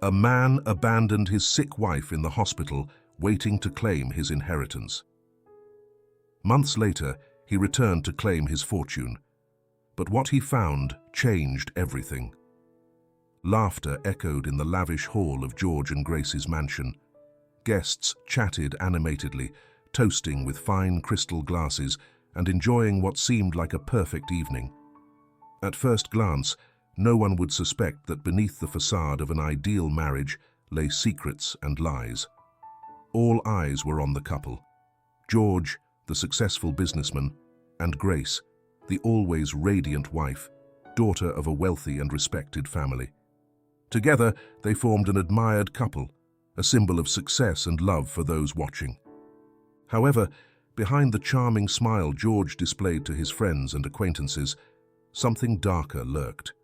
A man abandoned his sick wife in the hospital, waiting to claim his inheritance. Months later, he returned to claim his fortune. But what he found changed everything. Laughter echoed in the lavish hall of George and Grace's mansion. Guests chatted animatedly, toasting with fine crystal glasses and enjoying what seemed like a perfect evening. At first glance, no one would suspect that beneath the facade of an ideal marriage lay secrets and lies. All eyes were on the couple. George, the successful businessman, and Grace, the always radiant wife, daughter of a wealthy and respected family. Together, they formed an admired couple, a symbol of success and love for those watching. However, behind the charming smile George displayed to his friends and acquaintances, something darker lurked.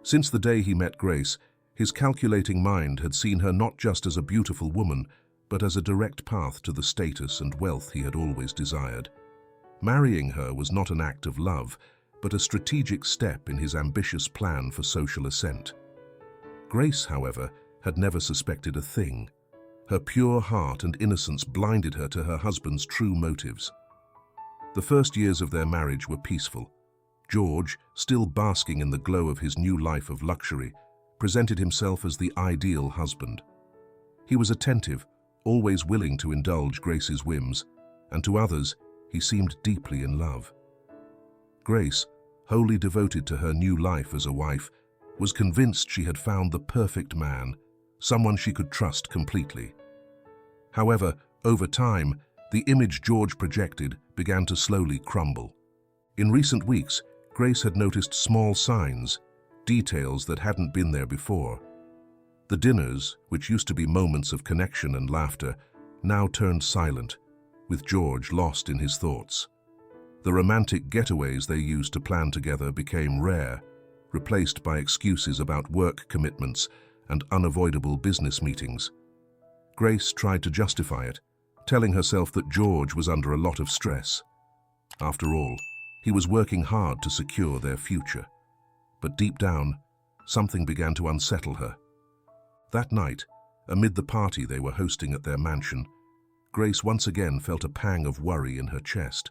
Since the day he met Grace, his calculating mind had seen her not just as a beautiful woman, but as a direct path to the status and wealth he had always desired. Marrying her was not an act of love, but a strategic step in his ambitious plan for social ascent. Grace, however, had never suspected a thing. Her pure heart and innocence blinded her to her husband's true motives. The first years of their marriage were peaceful. George, still basking in the glow of his new life of luxury, presented himself as the ideal husband. He was attentive, always willing to indulge Grace's whims, and to others, he seemed deeply in love. Grace, wholly devoted to her new life as a wife, was convinced she had found the perfect man, someone she could trust completely. However, over time, the image George projected began to slowly crumble. In recent weeks, Grace had noticed small signs, details that hadn't been there before. The dinners, which used to be moments of connection and laughter, now turned silent, with George lost in his thoughts. The romantic getaways they used to plan together became rare, replaced by excuses about work commitments and unavoidable business meetings. Grace tried to justify it, telling herself that George was under a lot of stress. After all, he was working hard to secure their future. But deep down, something began to unsettle her. That night, amid the party they were hosting at their mansion, Grace once again felt a pang of worry in her chest.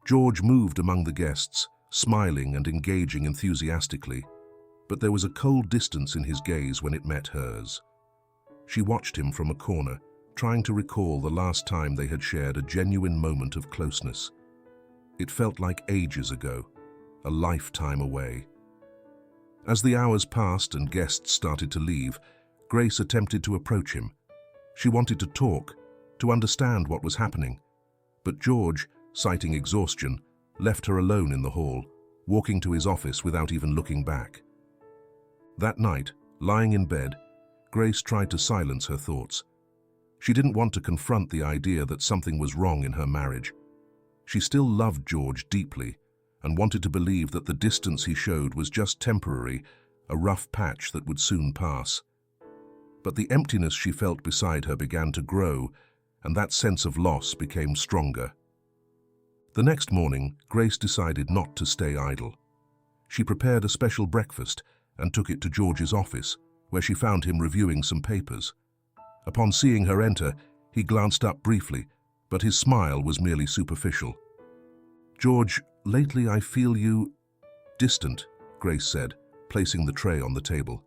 George moved among the guests, smiling and engaging enthusiastically, but there was a cold distance in his gaze when it met hers. She watched him from a corner, trying to recall the last time they had shared a genuine moment of closeness. It felt like ages ago, a lifetime away. As the hours passed and guests started to leave, Grace attempted to approach him. She wanted to talk, to understand what was happening, but George, citing exhaustion, left her alone in the hall, walking to his office without even looking back. That night, lying in bed, Grace tried to silence her thoughts. She didn't want to confront the idea that something was wrong in her marriage. She still loved George deeply and wanted to believe that the distance he showed was just temporary, a rough patch that would soon pass. But the emptiness she felt beside her began to grow, and that sense of loss became stronger. The next morning, Grace decided not to stay idle. She prepared a special breakfast and took it to George's office, where she found him reviewing some papers. Upon seeing her enter, he glanced up briefly, but his smile was merely superficial. "George, lately I feel you distant," Grace said, placing the tray on the table.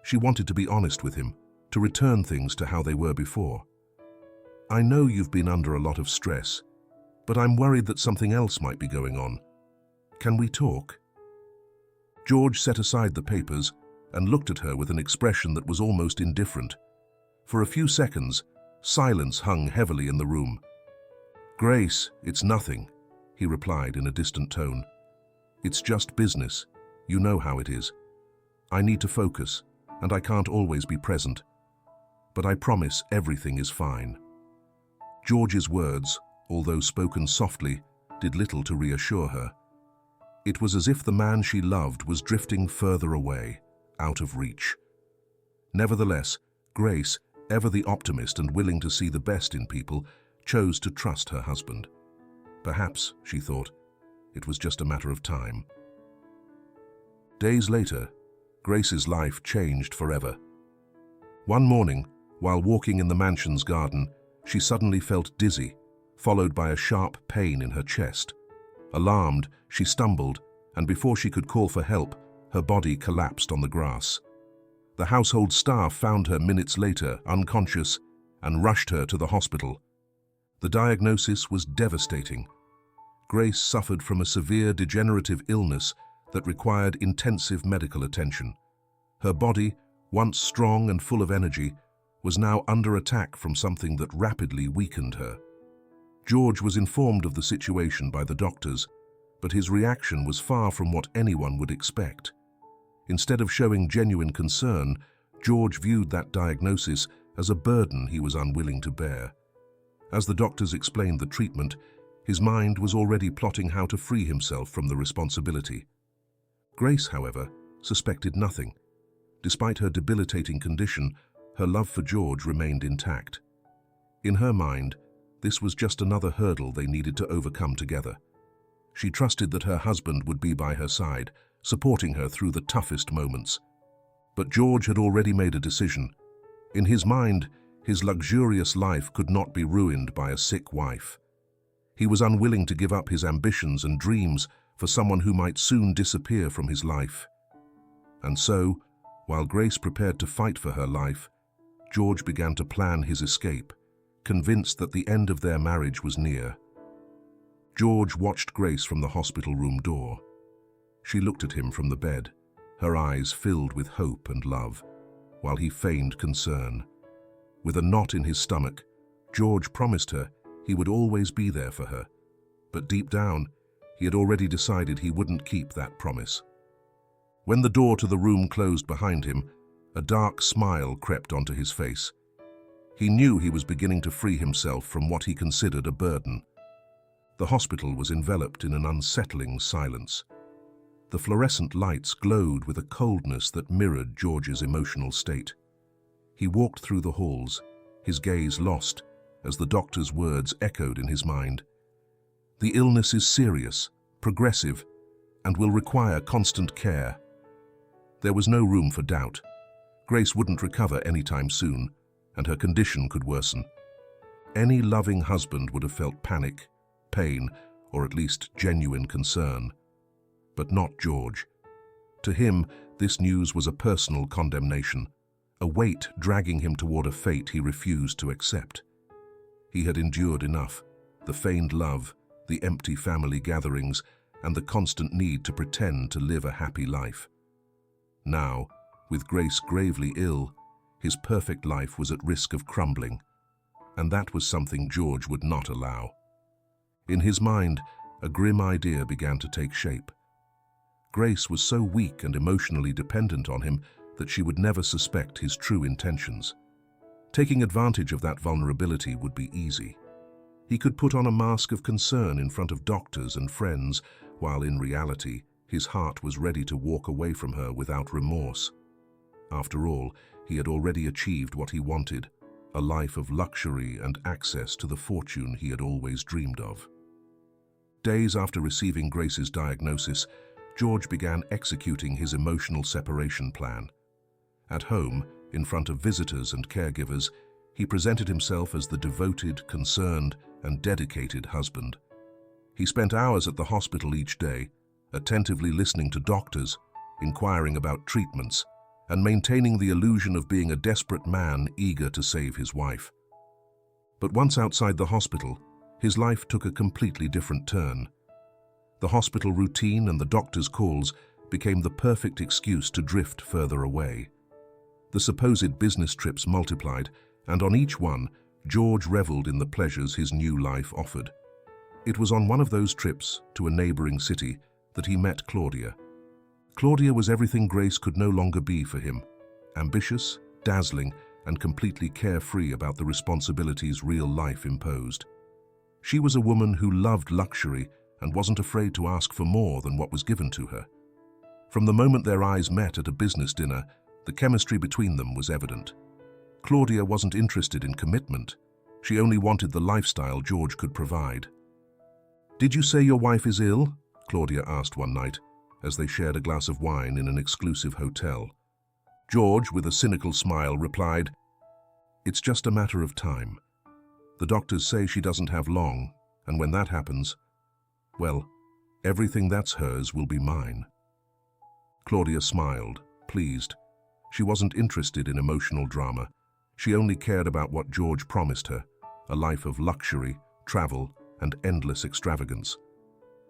She wanted to be honest with him, to return things to how they were before. "I know you've been under a lot of stress, but I'm worried that something else might be going on. Can we talk?" George set aside the papers and looked at her with an expression that was almost indifferent. For a few seconds, silence hung heavily in the room. "Grace, it's nothing," he replied in a distant tone. "It's just business. You know how it is. I need to focus, and I can't always be present. But I promise everything is fine." George's words, although spoken softly, did little to reassure her. It was as if the man she loved was drifting further away, out of reach. Nevertheless, Grace, ever the optimist and willing to see the best in people, chose to trust her husband. Perhaps, she thought, it was just a matter of time. Days later, Grace's life changed forever. One morning, while walking in the mansion's garden, she suddenly felt dizzy, followed by a sharp pain in her chest. Alarmed, she stumbled, and before she could call for help, her body collapsed on the grass. The household staff found her minutes later, unconscious, and rushed her to the hospital. The diagnosis was devastating. Grace suffered from a severe degenerative illness that required intensive medical attention. Her body, once strong and full of energy, was now under attack from something that rapidly weakened her. George was informed of the situation by the doctors, but his reaction was far from what anyone would expect. Instead of showing genuine concern, George viewed that diagnosis as a burden he was unwilling to bear. As the doctors explained the treatment, his mind was already plotting how to free himself from the responsibility. Grace, however, suspected nothing. Despite her debilitating condition, her love for George remained intact. In her mind, this was just another hurdle they needed to overcome together. She trusted that her husband would be by her side, supporting her through the toughest moments. But George had already made a decision. In his mind, his luxurious life could not be ruined by a sick wife. He was unwilling to give up his ambitions and dreams for someone who might soon disappear from his life. And so, while Grace prepared to fight for her life, George began to plan his escape, convinced that the end of their marriage was near. George watched Grace from the hospital room door. She looked at him from the bed, her eyes filled with hope and love, while he feigned concern. With a knot in his stomach, George promised her he would always be there for her. But deep down, he had already decided he wouldn't keep that promise. When the door to the room closed behind him, a dark smile crept onto his face. He knew he was beginning to free himself from what he considered a burden. The hospital was enveloped in an unsettling silence. The fluorescent lights glowed with a coldness that mirrored George's emotional state. He walked through the halls, his gaze lost as the doctor's words echoed in his mind. The illness is serious, progressive, and will require constant care. There was no room for doubt. Grace wouldn't recover anytime soon, and her condition could worsen. Any loving husband would have felt panic, pain, or at least genuine concern. But not George. To him, this news was a personal condemnation, a weight dragging him toward a fate he refused to accept. He had endured enough, the feigned love, the empty family gatherings, and the constant need to pretend to live a happy life. Now, with Grace gravely ill, his perfect life was at risk of crumbling, and that was something George would not allow. In his mind, a grim idea began to take shape. Grace was so weak and emotionally dependent on him that she would never suspect his true intentions. Taking advantage of that vulnerability would be easy. He could put on a mask of concern in front of doctors and friends, while in reality, his heart was ready to walk away from her without remorse. After all, he had already achieved what he wanted, a life of luxury and access to the fortune he had always dreamed of. Days after receiving Grace's diagnosis, George began executing his emotional separation plan. At home, in front of visitors and caregivers, he presented himself as the devoted, concerned, and dedicated husband. He spent hours at the hospital each day, attentively listening to doctors, inquiring about treatments, and maintaining the illusion of being a desperate man eager to save his wife. But once outside the hospital, his life took a completely different turn. The hospital routine and the doctor's calls became the perfect excuse to drift further away. The supposed business trips multiplied, and on each one, George reveled in the pleasures his new life offered. It was on one of those trips to a neighboring city that he met Claudia. Claudia was everything Grace could no longer be for him: ambitious, dazzling, and completely carefree about the responsibilities real life imposed. She was a woman who loved luxury and wasn't afraid to ask for more than what was given to her. From the moment their eyes met at a business dinner, the chemistry between them was evident. Claudia wasn't interested in commitment. She only wanted the lifestyle George could provide. "Did you say your wife is ill?" Claudia asked one night, as they shared a glass of wine in an exclusive hotel. George, with a cynical smile, replied, "It's just a matter of time. The doctors say she doesn't have long, and when that happens, well, everything that's hers will be mine." Claudia smiled, pleased. She wasn't interested in emotional drama. She only cared about what George promised her, a life of luxury, travel, and endless extravagance.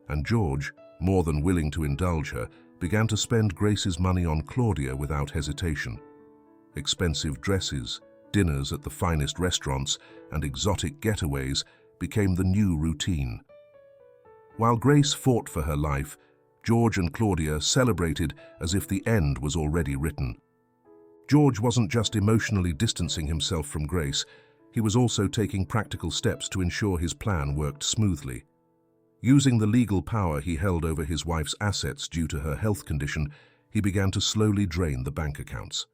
And George, more than willing to indulge her, began to spend Grace's money on Claudia without hesitation. Expensive dresses, dinners at the finest restaurants, and exotic getaways became the new routine. While Grace fought for her life, George and Claudia celebrated as if the end was already written. George wasn't just emotionally distancing himself from Grace, he was also taking practical steps to ensure his plan worked smoothly. Using the legal power he held over his wife's assets due to her health condition, he began to slowly drain the bank accounts.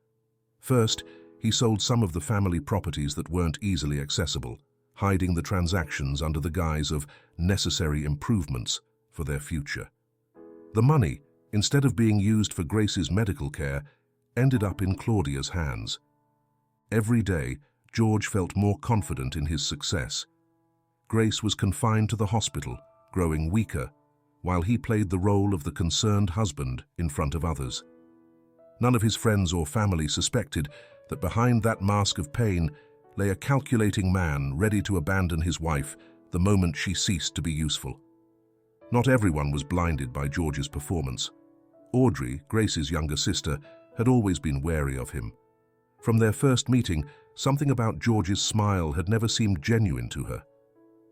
First, he sold some of the family properties that weren't easily accessible, hiding the transactions under the guise of necessary improvements for their future. The money, instead of being used for Grace's medical care, ended up in Claudia's hands. Every day, George felt more confident in his success. Grace was confined to the hospital, growing weaker, while he played the role of the concerned husband in front of others. None of his friends or family suspected that behind that mask of pain lay a calculating man ready to abandon his wife the moment she ceased to be useful. Not everyone was blinded by George's performance. Audrey, Grace's younger sister, had always been wary of him. From their first meeting, something about George's smile had never seemed genuine to her.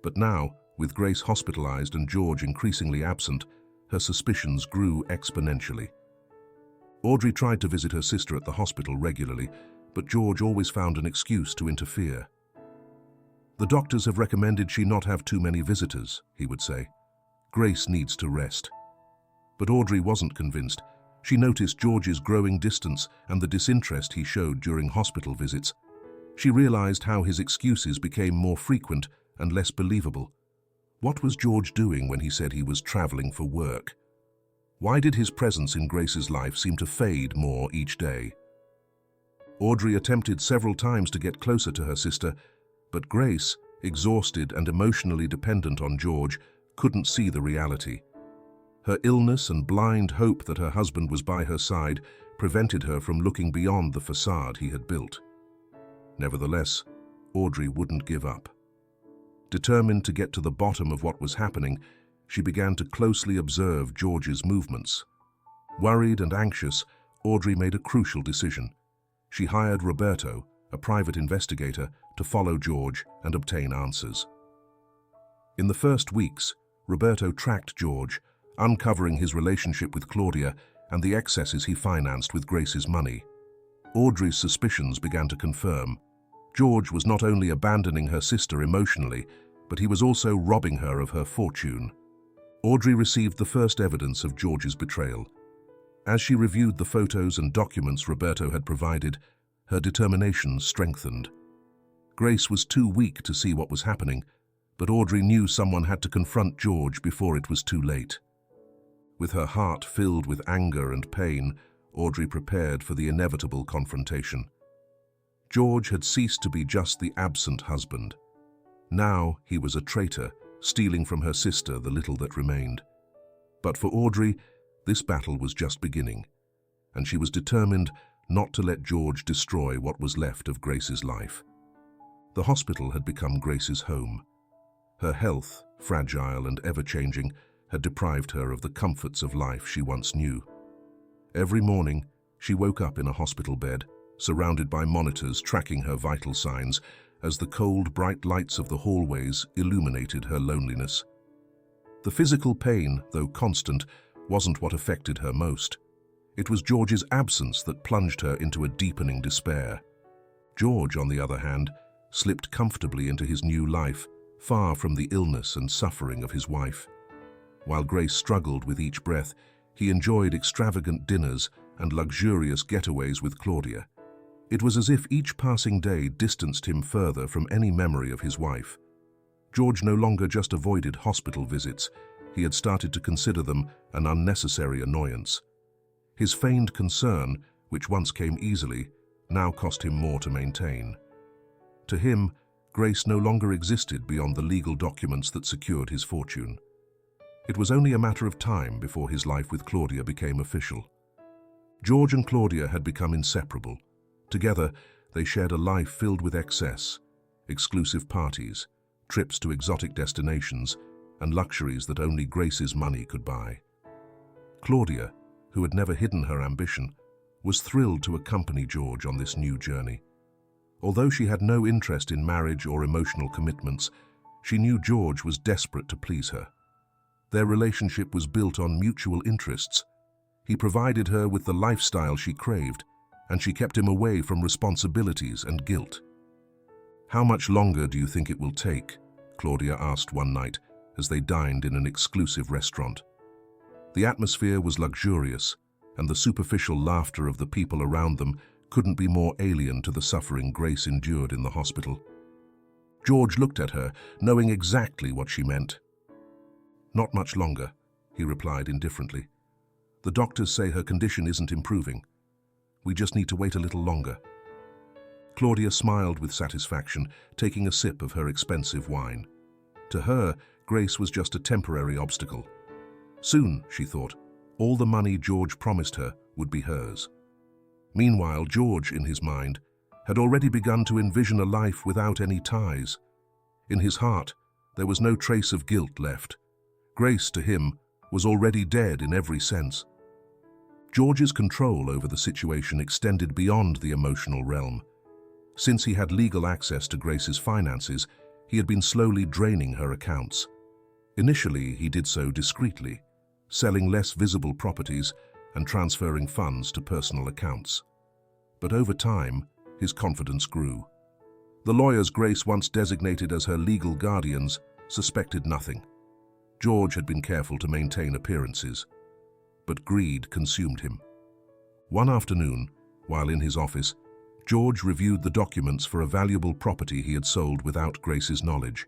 But now, with Grace hospitalized and George increasingly absent, her suspicions grew exponentially. Audrey tried to visit her sister at the hospital regularly, but George always found an excuse to interfere. "The doctors have recommended she not have too many visitors," he would say. "Grace needs to rest." But Audrey wasn't convinced. She noticed George's growing distance and the disinterest he showed during hospital visits. She realized how his excuses became more frequent and less believable. What was George doing when he said he was traveling for work? Why did his presence in Grace's life seem to fade more each day? Audrey attempted several times to get closer to her sister, but Grace, exhausted and emotionally dependent on George, couldn't see the reality. Her illness and blind hope that her husband was by her side prevented her from looking beyond the facade he had built. Nevertheless, Audrey wouldn't give up. Determined to get to the bottom of what was happening, she began to closely observe George's movements. Worried and anxious, Audrey made a crucial decision. She hired Roberto, a private investigator, to follow George and obtain answers. In the first weeks, Roberto tracked George, uncovering his relationship with Claudia and the excesses he financed with Grace's money. Audrey's suspicions began to confirm. George was not only abandoning her sister emotionally, but he was also robbing her of her fortune. Audrey received the first evidence of George's betrayal. As she reviewed the photos and documents Roberto had provided, her determination strengthened. Grace was too weak to see what was happening, but Audrey knew someone had to confront George before it was too late. With her heart filled with anger and pain, Audrey prepared for the inevitable confrontation. George had ceased to be just the absent husband. Now he was a traitor, stealing from her sister the little that remained. But for Audrey, this battle was just beginning, and she was determined not to let George destroy what was left of Grace's life. The hospital had become Grace's home. Her health, fragile and ever-changing, had deprived her of the comforts of life she once knew. Every morning, she woke up in a hospital bed, surrounded by monitors tracking her vital signs, as the cold, bright lights of the hallways illuminated her loneliness. The physical pain, though constant, wasn't what affected her most. It was George's absence that plunged her into a deepening despair. George, on the other hand, slipped comfortably into his new life, far from the illness and suffering of his wife. While Grace struggled with each breath, he enjoyed extravagant dinners and luxurious getaways with Claudia. It was as if each passing day distanced him further from any memory of his wife. George no longer just avoided hospital visits, he had started to consider them an unnecessary annoyance. His feigned concern, which once came easily, now cost him more to maintain. To him, Grace no longer existed beyond the legal documents that secured his fortune. It was only a matter of time before his life with Claudia became official. George and Claudia had become inseparable. Together, they shared a life filled with excess, exclusive parties, trips to exotic destinations, and luxuries that only Grace's money could buy. Claudia, who had never hidden her ambition, was thrilled to accompany George on this new journey. Although she had no interest in marriage or emotional commitments, she knew George was desperate to please her. Their relationship was built on mutual interests. He provided her with the lifestyle she craved, and she kept him away from responsibilities and guilt. "How much longer do you think it will take?" Claudia asked one night as they dined in an exclusive restaurant. The atmosphere was luxurious, and the superficial laughter of the people around them couldn't be more alien to the suffering Grace endured in the hospital. George looked at her, knowing exactly what she meant. "Not much longer," he replied indifferently. "The doctors say her condition isn't improving. We just need to wait a little longer." Claudia smiled with satisfaction, taking a sip of her expensive wine. To her, Grace was just a temporary obstacle. Soon, she thought, all the money George promised her would be hers. Meanwhile, George, in his mind, had already begun to envision a life without any ties. In his heart, there was no trace of guilt left. Grace, to him, was already dead in every sense. George's control over the situation extended beyond the emotional realm. Since he had legal access to Grace's finances, he had been slowly draining her accounts. Initially, he did so discreetly, selling less visible properties and transferring funds to personal accounts. But over time, his confidence grew. The lawyers Grace once designated as her legal guardians suspected nothing. George had been careful to maintain appearances, but greed consumed him. One afternoon, while in his office, George reviewed the documents for a valuable property he had sold without Grace's knowledge.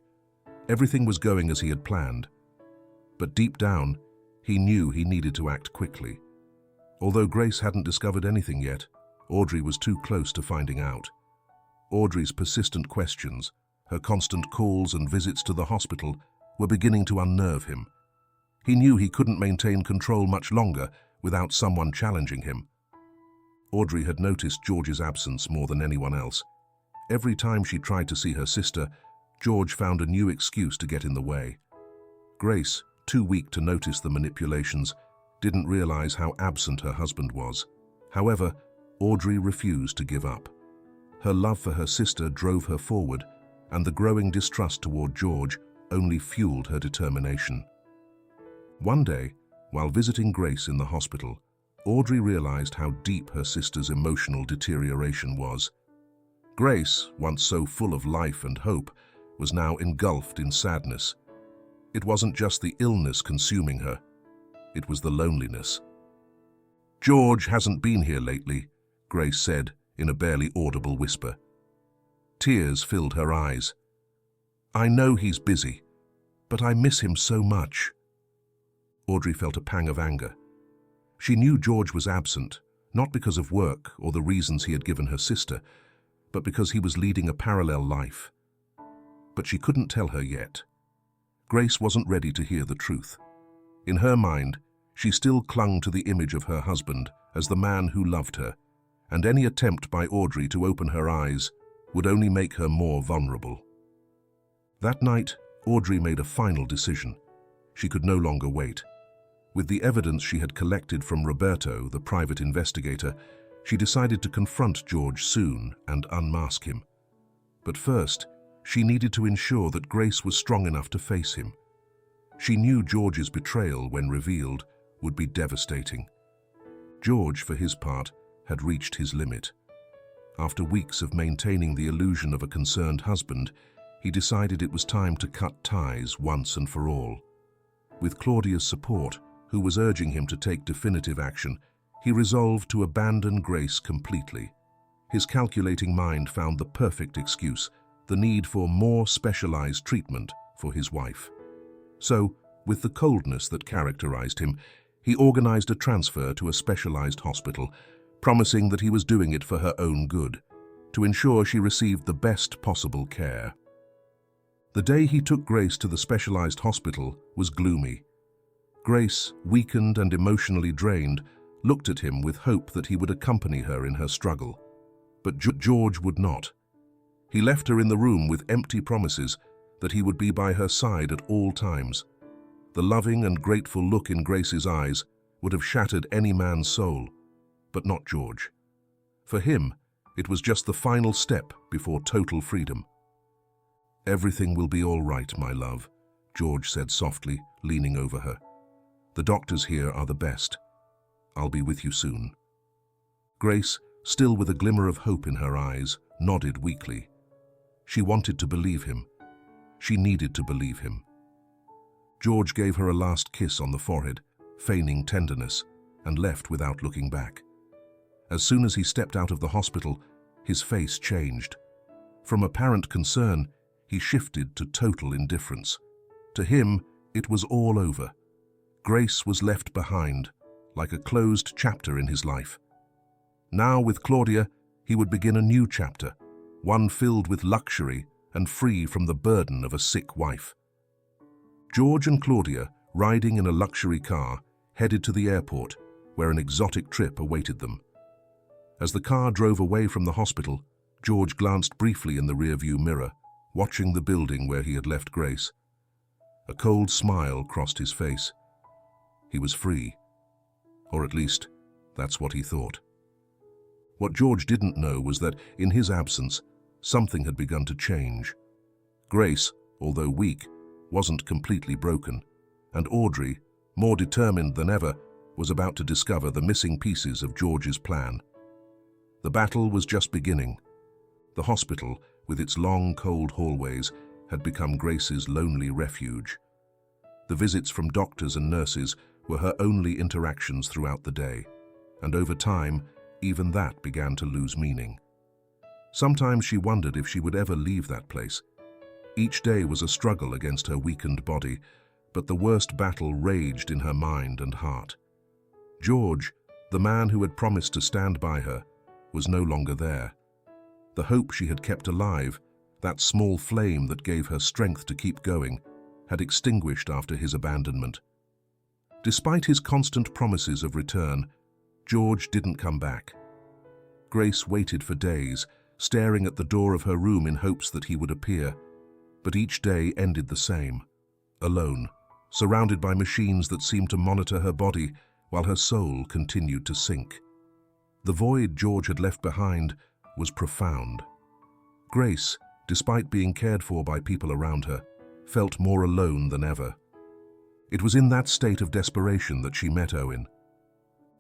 Everything was going as he had planned, but deep down, he knew he needed to act quickly. Although Grace hadn't discovered anything yet, Audrey was too close to finding out. Audrey's persistent questions, her constant calls and visits to the hospital, were beginning to unnerve him. He knew he couldn't maintain control much longer without someone challenging him. Audrey had noticed George's absence more than anyone else. Every time she tried to see her sister, George found a new excuse to get in the way. Grace, too weak to notice the manipulations, didn't realize how absent her husband was. However, Audrey refused to give up. Her love for her sister drove her forward, and the growing distrust toward George only fueled her determination. One day, while visiting Grace in the hospital, Audrey realized how deep her sister's emotional deterioration was. Grace, once so full of life and hope, was now engulfed in sadness. It wasn't just the illness consuming her, it was the loneliness. "George hasn't been here lately," Grace said in a barely audible whisper. Tears filled her eyes. "I know he's busy, but I miss him so much." Audrey felt a pang of anger. She knew George was absent, not because of work or the reasons he had given her sister, but because he was leading a parallel life. But she couldn't tell her yet. Grace wasn't ready to hear the truth. In her mind, she still clung to the image of her husband as the man who loved her, and any attempt by Audrey to open her eyes would only make her more vulnerable. That night, Audrey made a final decision. She could no longer wait. With the evidence she had collected from Roberto, the private investigator, she decided to confront George soon and unmask him. But first, she needed to ensure that Grace was strong enough to face him. She knew George's betrayal, when revealed, would be devastating. George, for his part, had reached his limit. After weeks of maintaining the illusion of a concerned husband, he decided it was time to cut ties once and for all. With Claudia's support, who was urging him to take definitive action, he resolved to abandon Grace completely. His calculating mind found the perfect excuse, the need for more specialized treatment for his wife. So, with the coldness that characterized him, he organized a transfer to a specialized hospital, promising that he was doing it for her own good, to ensure she received the best possible care. The day he took Grace to the specialized hospital was gloomy. Grace, weakened and emotionally drained, looked at him with hope that he would accompany her in her struggle. But George would not. He left her in the room with empty promises that he would be by her side at all times. The loving and grateful look in Grace's eyes would have shattered any man's soul, but not George. For him, it was just the final step before total freedom. "Everything will be all right, my love," George said softly, leaning over her. "The doctors here are the best. I'll be with you soon." Grace, still with a glimmer of hope in her eyes, nodded weakly. She wanted to believe him. She needed to believe him. George gave her a last kiss on the forehead, feigning tenderness, and left without looking back. As soon as he stepped out of the hospital, his face changed. From apparent concern, he shifted to total indifference. To him, it was all over. Grace was left behind, like a closed chapter in his life. Now, with Claudia, he would begin a new chapter, one filled with luxury and free from the burden of a sick wife. George and Claudia, riding in a luxury car, headed to the airport, where an exotic trip awaited them. As the car drove away from the hospital, George glanced briefly in the rearview mirror, watching the building where he had left Grace. A cold smile crossed his face. He was free. Or at least, that's what he thought. What George didn't know was that, in his absence, something had begun to change. Grace, although weak, wasn't completely broken, and Audrey, more determined than ever, was about to discover the missing pieces of George's plan. The battle was just beginning. The hospital, with its long, cold hallways, had become Grace's lonely refuge. The visits from doctors and nurses were her only interactions throughout the day, and over time, even that began to lose meaning. Sometimes she wondered if she would ever leave that place. Each day was a struggle against her weakened body, but the worst battle raged in her mind and heart. George, the man who had promised to stand by her, was no longer there. The hope she had kept alive, that small flame that gave her strength to keep going, had extinguished after his abandonment. Despite his constant promises of return, George didn't come back. Grace waited for days, staring at the door of her room in hopes that he would appear, but each day ended the same, alone, surrounded by machines that seemed to monitor her body while her soul continued to sink. The void George had left behind was profound. Grace, despite being cared for by people around her, felt more alone than ever. It was in that state of desperation that she met Owen.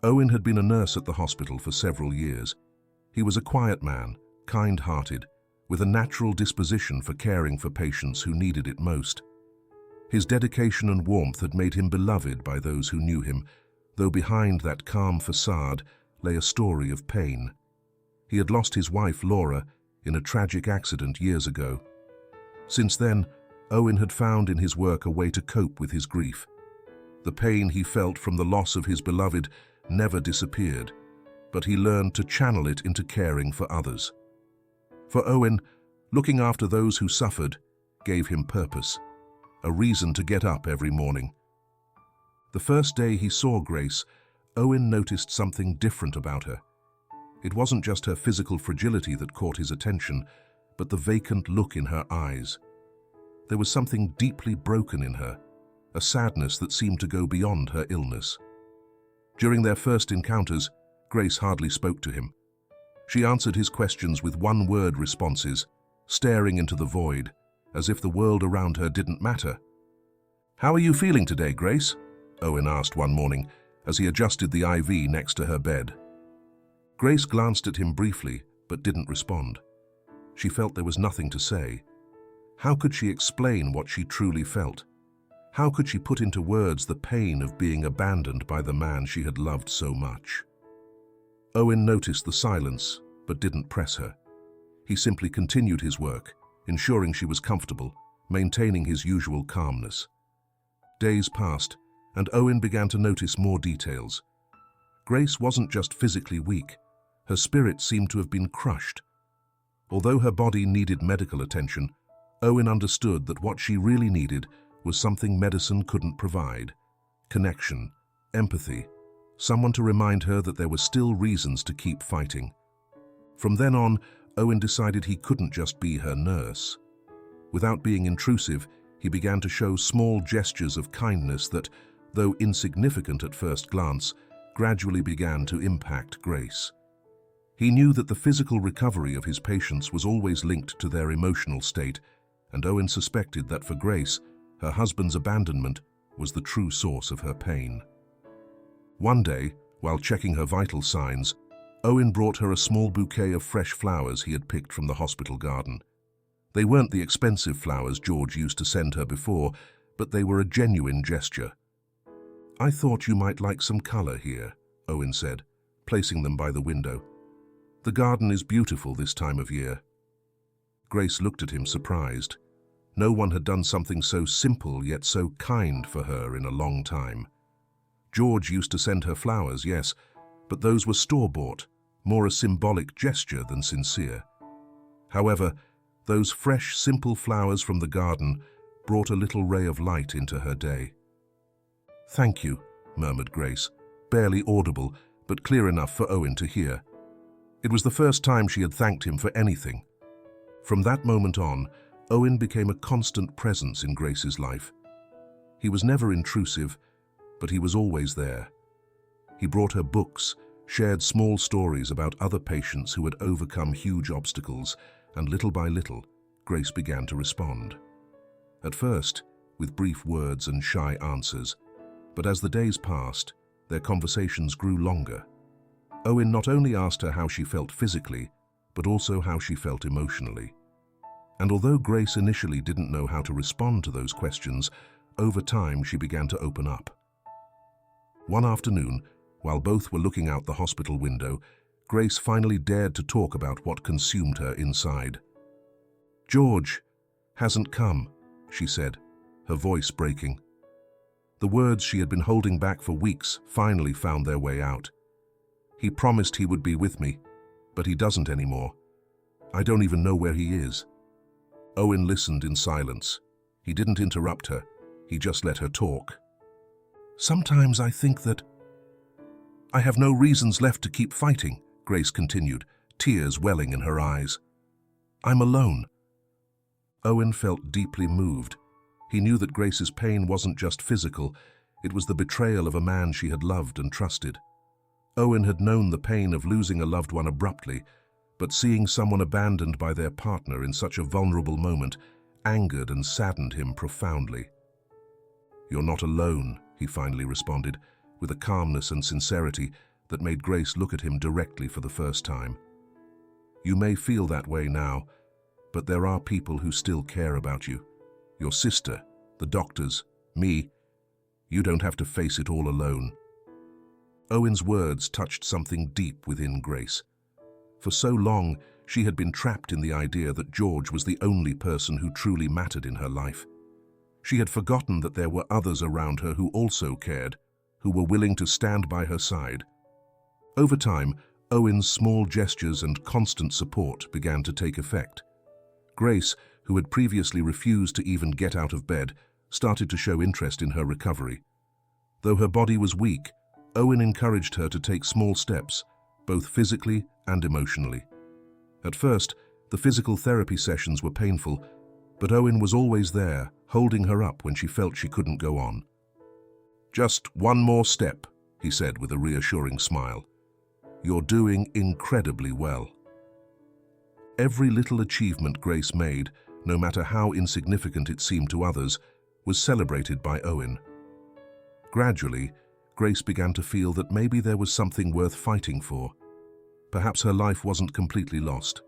Owen had been a nurse at the hospital for several years. He was a quiet man, kind-hearted, with a natural disposition for caring for patients who needed it most. His dedication and warmth had made him beloved by those who knew him, though behind that calm facade lay a story of pain. He had lost his wife, Laura, in a tragic accident years ago. Since then, Owen had found in his work a way to cope with his grief. The pain he felt from the loss of his beloved never disappeared, but he learned to channel it into caring for others. For Owen, looking after those who suffered gave him purpose, a reason to get up every morning. The first day he saw Grace, Owen noticed something different about her. It wasn't just her physical fragility that caught his attention, but the vacant look in her eyes. There was something deeply broken in her, a sadness that seemed to go beyond her illness. During their first encounters, Grace hardly spoke to him. She answered his questions with one-word responses, staring into the void, as if the world around her didn't matter. "How are you feeling today, Grace?" Owen asked one morning, as he adjusted the IV next to her bed. Grace glanced at him briefly, but didn't respond. She felt there was nothing to say. How could she explain what she truly felt? How could she put into words the pain of being abandoned by the man she had loved so much? Owen noticed the silence, but didn't press her. He simply continued his work, ensuring she was comfortable, maintaining his usual calmness. Days passed, and Owen began to notice more details. Grace wasn't just physically weak, Her spirit seemed to have been crushed. Although her body needed medical attention, Owen understood that what she really needed was something medicine couldn't provide: connection, empathy, someone to remind her that there were still reasons to keep fighting. From then on, Owen decided he couldn't just be her nurse. Without being intrusive, he began to show small gestures of kindness that, though insignificant at first glance, gradually began to impact Grace. He knew that the physical recovery of his patients was always linked to their emotional state, and Owen suspected that for Grace, her husband's abandonment was the true source of her pain. One day, while checking her vital signs, Owen brought her a small bouquet of fresh flowers he had picked from the hospital garden. They weren't the expensive flowers George used to send her before, but they were a genuine gesture. "I thought you might like some color here," Owen said, placing them by the window. "The garden is beautiful this time of year." Grace looked at him surprised. No one had done something so simple yet so kind for her in a long time. George used to send her flowers, yes, but those were store-bought, more a symbolic gesture than sincere. However, those fresh, simple flowers from the garden brought a little ray of light into her day. "Thank you," murmured Grace, barely audible, but clear enough for Owen to hear. It was the first time she had thanked him for anything. From that moment on, Owen became a constant presence in Grace's life. He was never intrusive, but he was always there. He brought her books, shared small stories about other patients who had overcome huge obstacles, and little by little, Grace began to respond. At first, with brief words and shy answers, but as the days passed, their conversations grew longer. Owen not only asked her how she felt physically, but also how she felt emotionally. And although Grace initially didn't know how to respond to those questions, over time she began to open up. One afternoon, while both were looking out the hospital window, Grace finally dared to talk about what consumed her inside. "George hasn't come," she said, her voice breaking. The words she had been holding back for weeks finally found their way out. "He promised he would be with me, but he doesn't anymore. I don't even know where he is." Owen listened in silence. He didn't interrupt her. He just let her talk. "Sometimes I think that I have no reasons left to keep fighting," Grace continued, tears welling in her eyes. "I'm alone." Owen felt deeply moved. He knew that Grace's pain wasn't just physical, it was the betrayal of a man she had loved and trusted. Owen had known the pain of losing a loved one abruptly, but seeing someone abandoned by their partner in such a vulnerable moment angered and saddened him profoundly. "You're not alone," he finally responded, with a calmness and sincerity that made Grace look at him directly for the first time. "You may feel that way now, but there are people who still care about you. Your sister, the doctors, me. You don't have to face it all alone." Owen's words touched something deep within Grace. For so long, she had been trapped in the idea that George was the only person who truly mattered in her life. She had forgotten that there were others around her who also cared, who were willing to stand by her side. Over time, Owen's small gestures and constant support began to take effect. Grace, who had previously refused to even get out of bed, started to show interest in her recovery. Though her body was weak, Owen encouraged her to take small steps, both physically and emotionally. At first, the physical therapy sessions were painful, but Owen was always there, holding her up when she felt she couldn't go on. "Just one more step," he said with a reassuring smile. "You're doing incredibly well." Every little achievement Grace made, no matter how insignificant it seemed to others, was celebrated by Owen. Gradually, Grace began to feel that maybe there was something worth fighting for. Perhaps her life wasn't completely lost.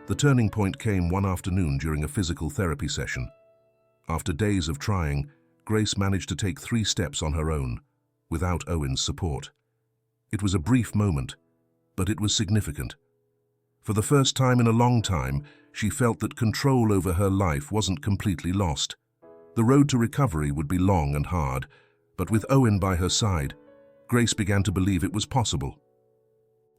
The turning point came one afternoon during a physical therapy session. After days of trying, Grace managed to take 3 steps on her own, without Owen's support. It was a brief moment, but it was significant. For the first time in a long time, she felt that control over her life wasn't completely lost. The road to recovery would be long and hard, but with Owen by her side, Grace began to believe it was possible.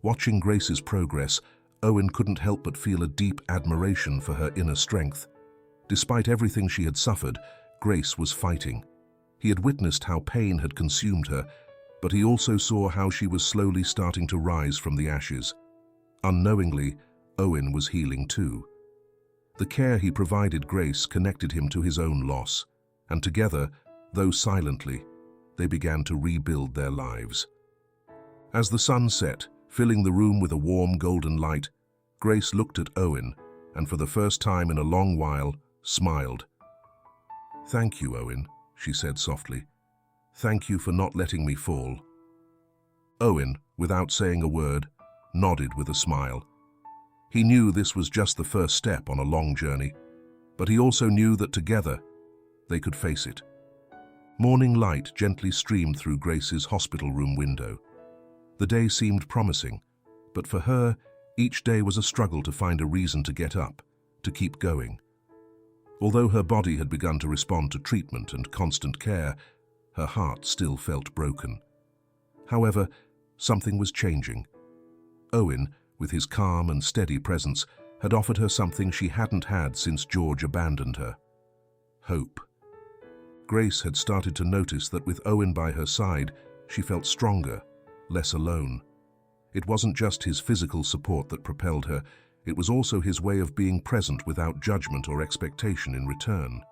Watching Grace's progress, Owen couldn't help but feel a deep admiration for her inner strength. Despite everything she had suffered, Grace was fighting. He had witnessed how pain had consumed her, but he also saw how she was slowly starting to rise from the ashes. Unknowingly, Owen was healing too. The care he provided Grace connected him to his own loss, and together, though silently, they began to rebuild their lives. As the sun set, filling the room with a warm golden light, Grace looked at Owen and for the first time in a long while, smiled. "Thank you, Owen," she said softly. "Thank you for not letting me fall." Owen, without saying a word, nodded with a smile. He knew this was just the first step on a long journey, but he also knew that together they could face it. Morning light gently streamed through Grace's hospital room window. The day seemed promising, but for her, each day was a struggle to find a reason to get up, to keep going. Although her body had begun to respond to treatment and constant care, her heart still felt broken. However, something was changing. Owen, with his calm and steady presence, had offered her something she hadn't had since George abandoned her: hope. Grace had started to notice that with Owen by her side, she felt stronger, less alone. It wasn't just his physical support that propelled her, it was also his way of being present without judgment or expectation in return.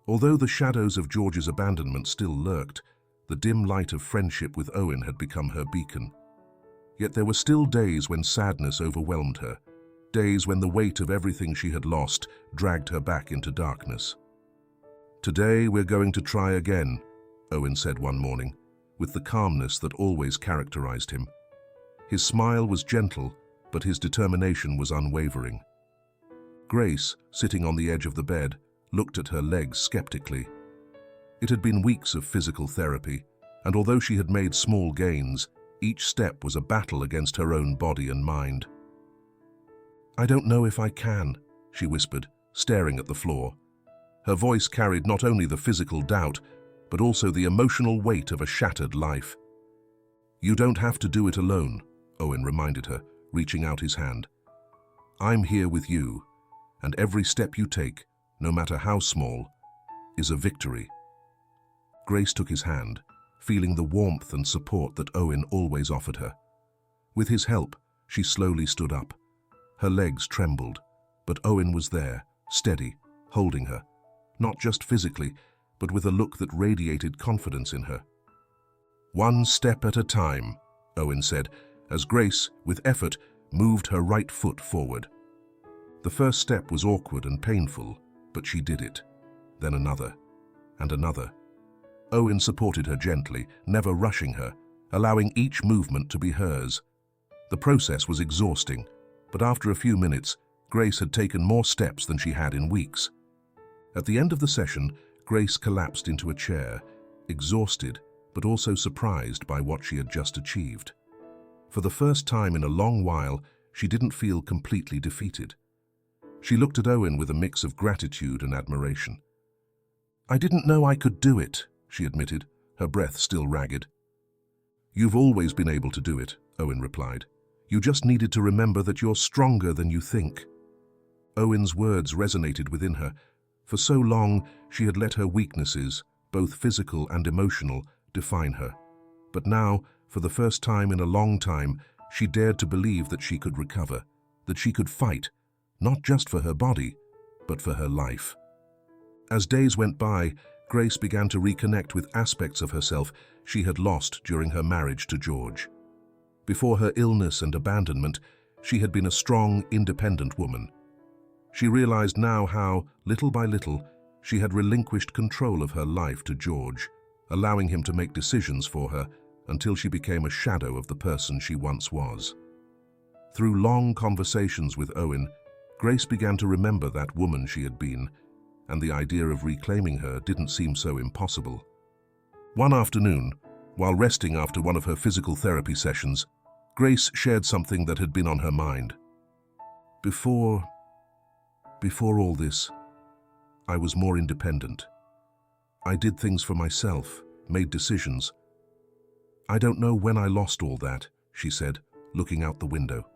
Although the shadows of George's abandonment still lurked, the dim light of friendship with Owen had become her beacon. Yet there were still days when sadness overwhelmed her, days when the weight of everything she had lost dragged her back into darkness. "Today we're going to try again," Owen said one morning, with the calmness that always characterized him. His smile was gentle, but his determination was unwavering. Grace, sitting on the edge of the bed, looked at her legs skeptically. It had been weeks of physical therapy, and although she had made small gains, each step was a battle against her own body and mind. "I don't know if I can," she whispered, staring at the floor. Her voice carried not only the physical doubt, but also the emotional weight of a shattered life. "You don't have to do it alone," Owen reminded her, reaching out his hand. "I'm here with you, and every step you take, no matter how small, is a victory." Grace took his hand, feeling the warmth and support that Owen always offered her. With his help, she slowly stood up. Her legs trembled, but Owen was there, steady, holding her, not just physically, but with a look that radiated confidence in her. "One step at a time," Owen said, as Grace, with effort, moved her right foot forward. The first step was awkward and painful, but she did it. Then another, and another. Owen supported her gently, never rushing her, allowing each movement to be hers. The process was exhausting, but after a few minutes, Grace had taken more steps than she had in weeks. At the end of the session, Grace collapsed into a chair, exhausted, but also surprised by what she had just achieved. For the first time in a long while, she didn't feel completely defeated. She looked at Owen with a mix of gratitude and admiration. "I didn't know I could do it," she admitted, her breath still ragged. "You've always been able to do it," Owen replied. "You just needed to remember that you're stronger than you think." Owen's words resonated within her. For so long, she had let her weaknesses, both physical and emotional, define her. But now, for the first time in a long time, she dared to believe that she could recover, that she could fight, not just for her body, but for her life. As days went by, Grace began to reconnect with aspects of herself she had lost during her marriage to George. Before her illness and abandonment, she had been a strong, independent woman. She realized now how, little by little, she had relinquished control of her life to George, allowing him to make decisions for her until she became a shadow of the person she once was. Through long conversations with Owen, Grace began to remember that woman she had been, and the idea of reclaiming her didn't seem so impossible. One afternoon, while resting after one of her physical therapy sessions, Grace shared something that had been on her mind. Before all this, I was more independent. I did things for myself, made decisions. I don't know when I lost all that, she said, looking out the window.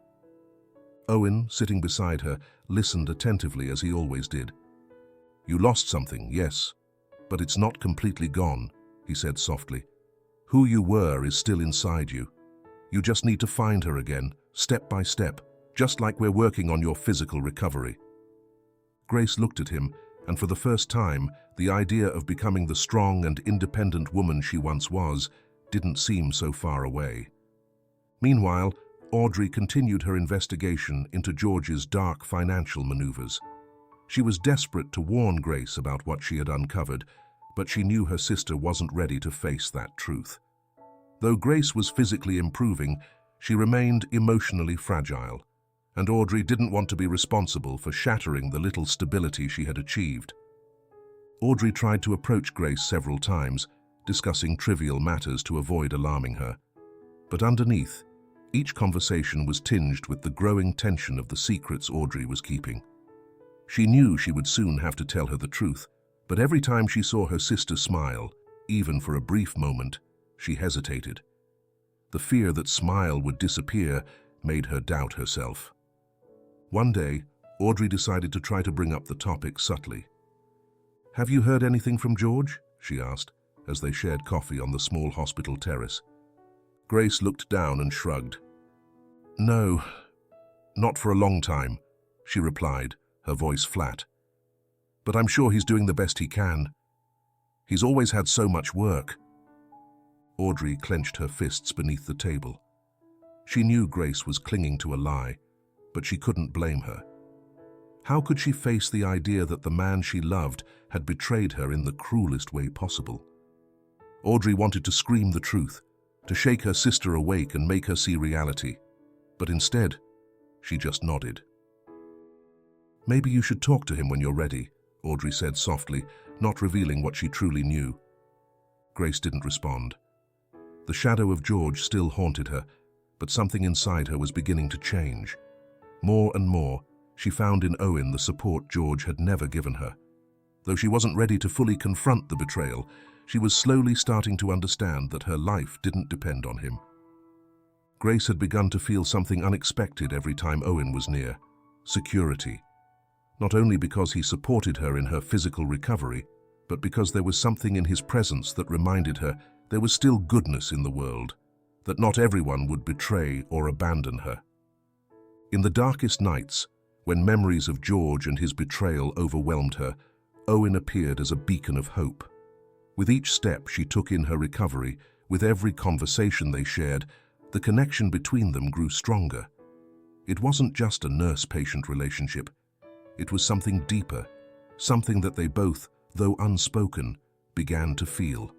Owen, sitting beside her, listened attentively as he always did. "You lost something, yes, but it's not completely gone," he said softly. "Who you were is still inside you. You just need to find her again, step by step, just like we're working on your physical recovery." Grace looked at him, and for the first time, the idea of becoming the strong and independent woman she once was didn't seem so far away. Meanwhile, Audrey continued her investigation into George's dark financial maneuvers. She was desperate to warn Grace about what she had uncovered, but she knew her sister wasn't ready to face that truth. Though Grace was physically improving, she remained emotionally fragile, and Audrey didn't want to be responsible for shattering the little stability she had achieved. Audrey tried to approach Grace several times, discussing trivial matters to avoid alarming her. But underneath, each conversation was tinged with the growing tension of the secrets Audrey was keeping. She knew she would soon have to tell her the truth, but every time she saw her sister smile, even for a brief moment, she hesitated. The fear that smile would disappear made her doubt herself. One day, Audrey decided to try to bring up the topic subtly. "Have you heard anything from George?" she asked, as they shared coffee on the small hospital terrace. Grace looked down and shrugged. "No, not for a long time," she replied, her voice flat. "But I'm sure he's doing the best he can. He's always had so much work." Audrey clenched her fists beneath the table. She knew Grace was clinging to a lie, but she couldn't blame her. How could she face the idea that the man she loved had betrayed her in the cruelest way possible? Audrey wanted to scream the truth, to shake her sister awake and make her see reality. But instead, she just nodded. "Maybe you should talk to him when you're ready," Audrey said softly, not revealing what she truly knew. Grace didn't respond. The shadow of George still haunted her, but something inside her was beginning to change. More and more, she found in Owen the support George had never given her. Though she wasn't ready to fully confront the betrayal, she was slowly starting to understand that her life didn't depend on him. Grace had begun to feel something unexpected every time Owen was near: security. Not only because he supported her in her physical recovery, but because there was something in his presence that reminded her there was still goodness in the world, that not everyone would betray or abandon her. In the darkest nights, when memories of George and his betrayal overwhelmed her, Owen appeared as a beacon of hope. With each step she took in her recovery, with every conversation they shared, the connection between them grew stronger. It wasn't just a nurse-patient relationship. It was something deeper, something that they both, though unspoken, began to feel.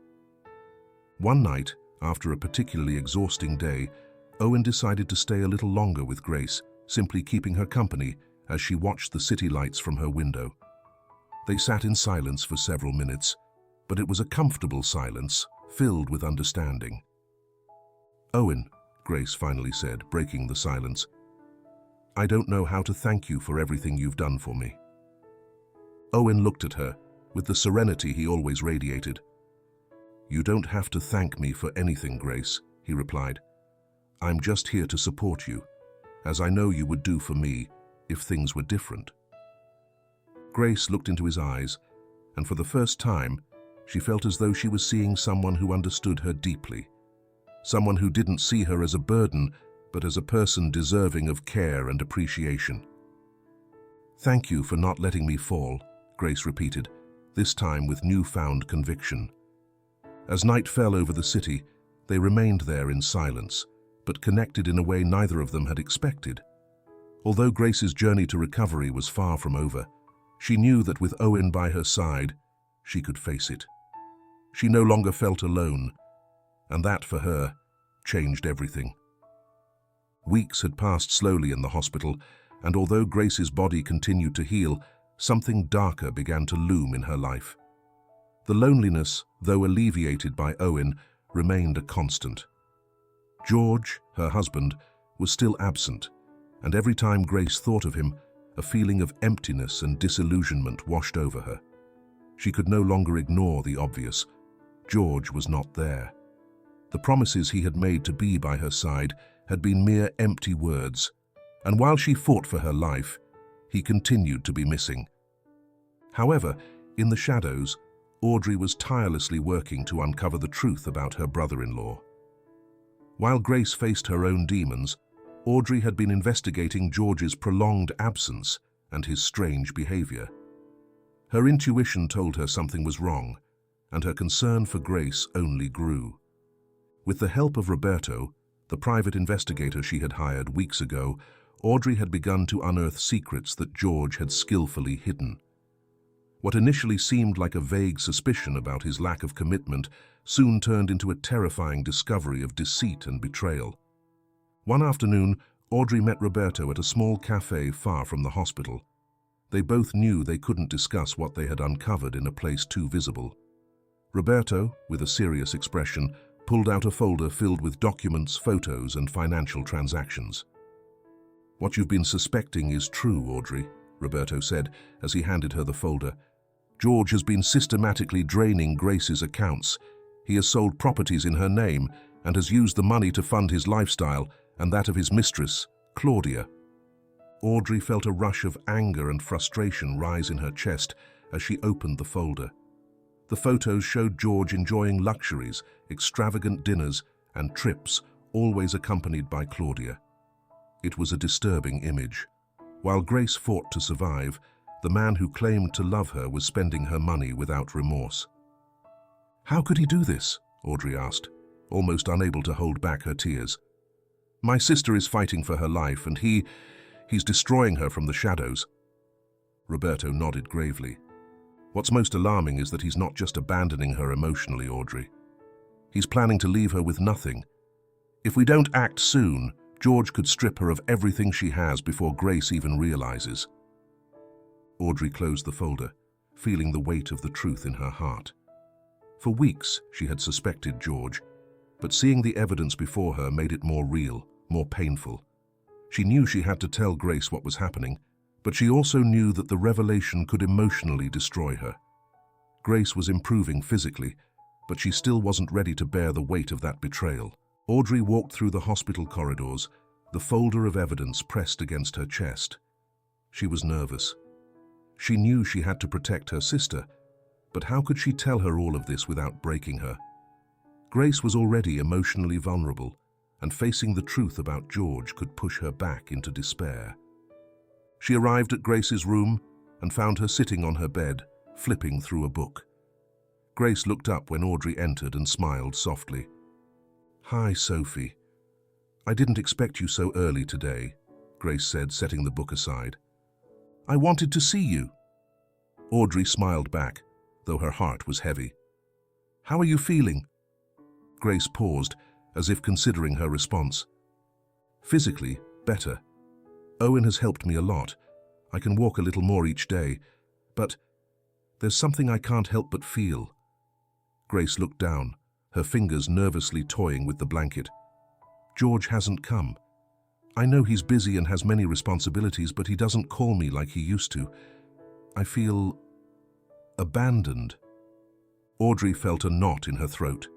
One night, after a particularly exhausting day, Owen decided to stay a little longer with Grace, simply keeping her company as she watched the city lights from her window. They sat in silence for several minutes, but it was a comfortable silence, filled with understanding. "Owen," Grace finally said, breaking the silence, "I don't know how to thank you for everything you've done for me." Owen looked at her, with the serenity he always radiated. "You don't have to thank me for anything, Grace," he replied. "I'm just here to support you, as I know you would do for me if things were different." Grace looked into his eyes, and for the first time, she felt as though she was seeing someone who understood her deeply. Someone who didn't see her as a burden, but as a person deserving of care and appreciation. "Thank you for not letting me fall," Grace repeated, this time with newfound conviction. As night fell over the city, they remained there in silence, but connected in a way neither of them had expected. Although Grace's journey to recovery was far from over, she knew that with Owen by her side, she could face it. She no longer felt alone, and that, for her, changed everything. Weeks had passed slowly in the hospital, and although Grace's body continued to heal, something darker began to loom in her life. The loneliness, though alleviated by Owen, remained a constant. George, her husband, was still absent, and every time Grace thought of him, a feeling of emptiness and disillusionment washed over her. She could no longer ignore the obvious. George was not there. The promises he had made to be by her side had been mere empty words, and while she fought for her life, he continued to be missing. However, in the shadows, Audrey was tirelessly working to uncover the truth about her brother-in-law. While Grace faced her own demons, Audrey had been investigating George's prolonged absence and his strange behavior. Her intuition told her something was wrong, and her concern for Grace only grew. With the help of Roberto, the private investigator she had hired weeks ago, Audrey had begun to unearth secrets that George had skillfully hidden. What initially seemed like a vague suspicion about his lack of commitment soon turned into a terrifying discovery of deceit and betrayal. One afternoon, Audrey met Roberto at a small cafe far from the hospital. They both knew they couldn't discuss what they had uncovered in a place too visible. Roberto, with a serious expression, pulled out a folder filled with documents, photos, and financial transactions. "What you've been suspecting is true, Audrey," Roberto said as he handed her the folder. "George has been systematically draining Grace's accounts. He has sold properties in her name and has used the money to fund his lifestyle and that of his mistress, Claudia." Audrey felt a rush of anger and frustration rise in her chest as she opened the folder. The photos showed George enjoying luxuries, extravagant dinners, and trips, always accompanied by Claudia. It was a disturbing image. While Grace fought to survive, the man who claimed to love her was spending her money without remorse. "How could he do this?" Audrey asked, almost unable to hold back her tears. "My sister is fighting for her life, and he's destroying her from the shadows." Roberto nodded gravely. "What's most alarming is that he's not just abandoning her emotionally, Audrey. He's planning to leave her with nothing. If we don't act soon, George could strip her of everything she has before Grace even realizes." Audrey closed the folder, feeling the weight of the truth in her heart. For weeks, she had suspected George, but seeing the evidence before her made it more real, more painful. She knew she had to tell Grace what was happening, but she also knew that the revelation could emotionally destroy her. Grace was improving physically, but she still wasn't ready to bear the weight of that betrayal. Audrey walked through the hospital corridors, the folder of evidence pressed against her chest. She was nervous. She knew she had to protect her sister, but how could she tell her all of this without breaking her? Grace was already emotionally vulnerable, and facing the truth about George could push her back into despair. She arrived at Grace's room and found her sitting on her bed, flipping through a book. Grace looked up when Audrey entered and smiled softly. "Hi, Sophie. I didn't expect you so early today," Grace said, setting the book aside. "I wanted to see you." Audrey smiled back, though her heart was heavy. "How are you feeling?" Grace paused, as if considering her response. "Physically, better. Owen has helped me a lot. I can walk a little more each day, but there's something I can't help but feel." Grace looked down, her fingers nervously toying with the blanket. "George hasn't come. I know he's busy and has many responsibilities, but he doesn't call me like he used to. I feel abandoned." Audrey felt a knot in her throat.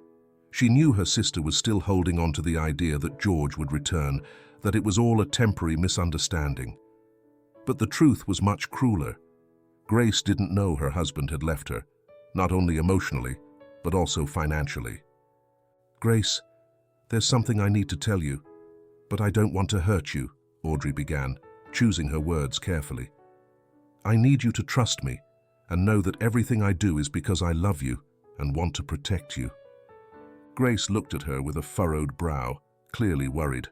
She knew her sister was still holding on to the idea that George would return, that it was all a temporary misunderstanding. But the truth was much crueler. Grace didn't know her husband had left her, not only emotionally, but also financially. "Grace, there's something I need to tell you, but I don't want to hurt you," Audrey began, choosing her words carefully. "I need you to trust me and know that everything I do is because I love you and want to protect you." Grace looked at her with a furrowed brow, clearly worried.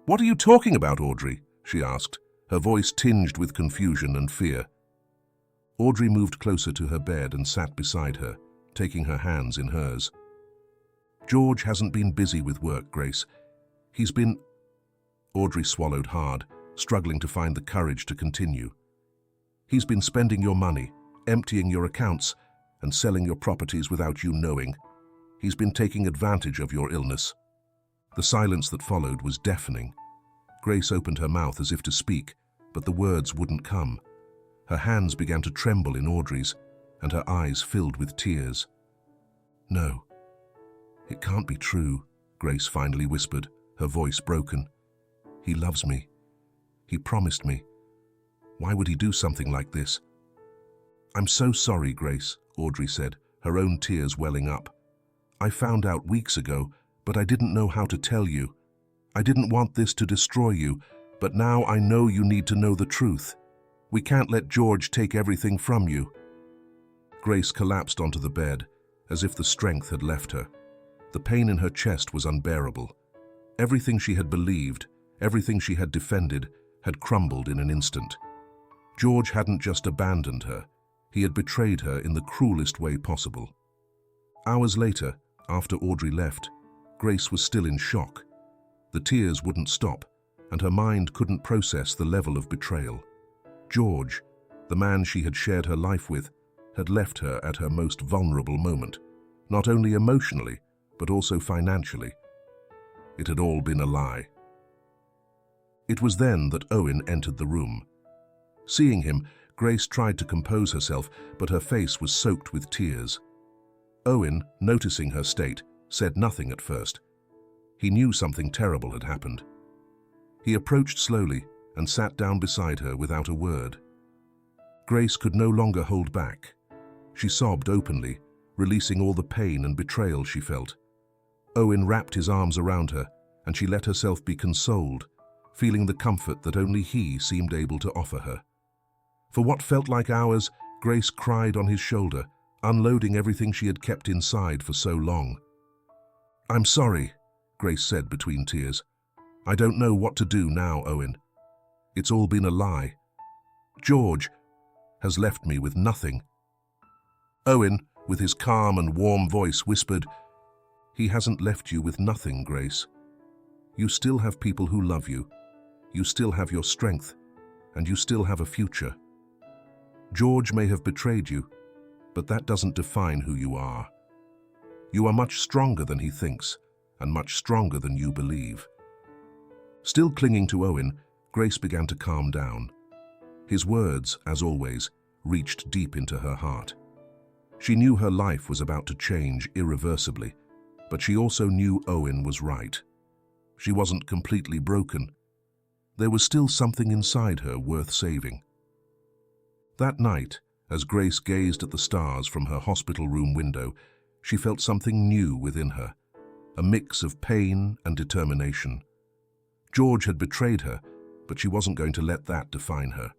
"What are you talking about, Audrey?" she asked, her voice tinged with confusion and fear. Audrey moved closer to her bed and sat beside her, taking her hands in hers. "George hasn't been busy with work, Grace. He's been—" Audrey swallowed hard, struggling to find the courage to continue. "He's been spending your money, emptying your accounts, and selling your properties without you knowing. He's been taking advantage of your illness." The silence that followed was deafening. Grace opened her mouth as if to speak, but the words wouldn't come. Her hands began to tremble in Audrey's, and her eyes filled with tears. "No, it can't be true," Grace finally whispered, her voice broken. "He loves me. He promised me. Why would he do something like this?" "I'm so sorry, Grace," Audrey said, her own tears welling up. "I found out weeks ago, but I didn't know how to tell you. I didn't want this to destroy you, but now I know you need to know the truth. We can't let George take everything from you." Grace collapsed onto the bed, as if the strength had left her. The pain in her chest was unbearable. Everything she had believed, everything she had defended, had crumbled in an instant. George hadn't just abandoned her, he had betrayed her in the cruelest way possible. Hours later, after Audrey left, Grace was still in shock. The tears wouldn't stop, and her mind couldn't process the level of betrayal. George, the man she had shared her life with, had left her at her most vulnerable moment, not only emotionally, but also financially. It had all been a lie. It was then that Owen entered the room. Seeing him, Grace tried to compose herself, but her face was soaked with tears. Owen, noticing her state, said nothing at first. He knew something terrible had happened. He approached slowly and sat down beside her without a word. Grace could no longer hold back. She sobbed openly, releasing all the pain and betrayal she felt. Owen wrapped his arms around her, and she let herself be consoled, feeling the comfort that only he seemed able to offer her. For what felt like hours, Grace cried on his shoulder, unloading everything she had kept inside for so long. "I'm sorry," Grace said between tears. "I don't know what to do now, Owen. It's all been a lie. George has left me with nothing." Owen, with his calm and warm voice, whispered, "He hasn't left you with nothing, Grace. You still have people who love you. You still have your strength, and you still have a future. George may have betrayed you, but that doesn't define who you are. You are much stronger than he thinks, and much stronger than you believe." Still clinging to Owen, Grace began to calm down. His words, as always, reached deep into her heart. She knew her life was about to change irreversibly, but she also knew Owen was right. She wasn't completely broken. There was still something inside her worth saving. That night, as Grace gazed at the stars from her hospital room window, she felt something new within her, a mix of pain and determination. George had betrayed her, but she wasn't going to let that define her.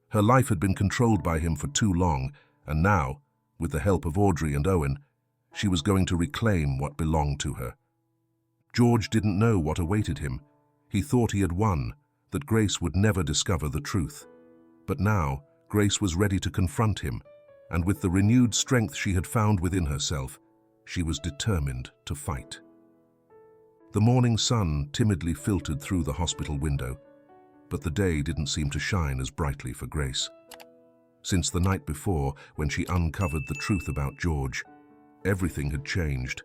Her life had been controlled by him for too long, and now, with the help of Audrey and Owen, she was going to reclaim what belonged to her. George didn't know what awaited him. He thought he had won, that Grace would never discover the truth. But now, Grace was ready to confront him, and with the renewed strength she had found within herself, she was determined to fight. The morning sun timidly filtered through the hospital window, but the day didn't seem to shine as brightly for Grace. Since the night before, when she uncovered the truth about George, everything had changed.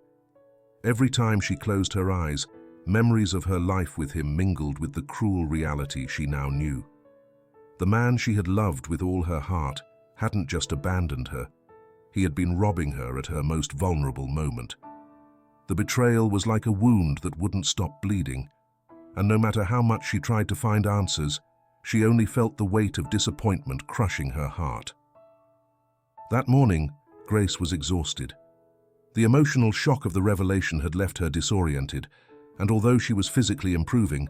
Every time she closed her eyes, memories of her life with him mingled with the cruel reality she now knew. The man she had loved with all her heart hadn't just abandoned her. He had been robbing her at her most vulnerable moment. The betrayal was like a wound that wouldn't stop bleeding, and no matter how much she tried to find answers, she only felt the weight of disappointment crushing her heart. That morning, Grace was exhausted. The emotional shock of the revelation had left her disoriented, and although she was physically improving,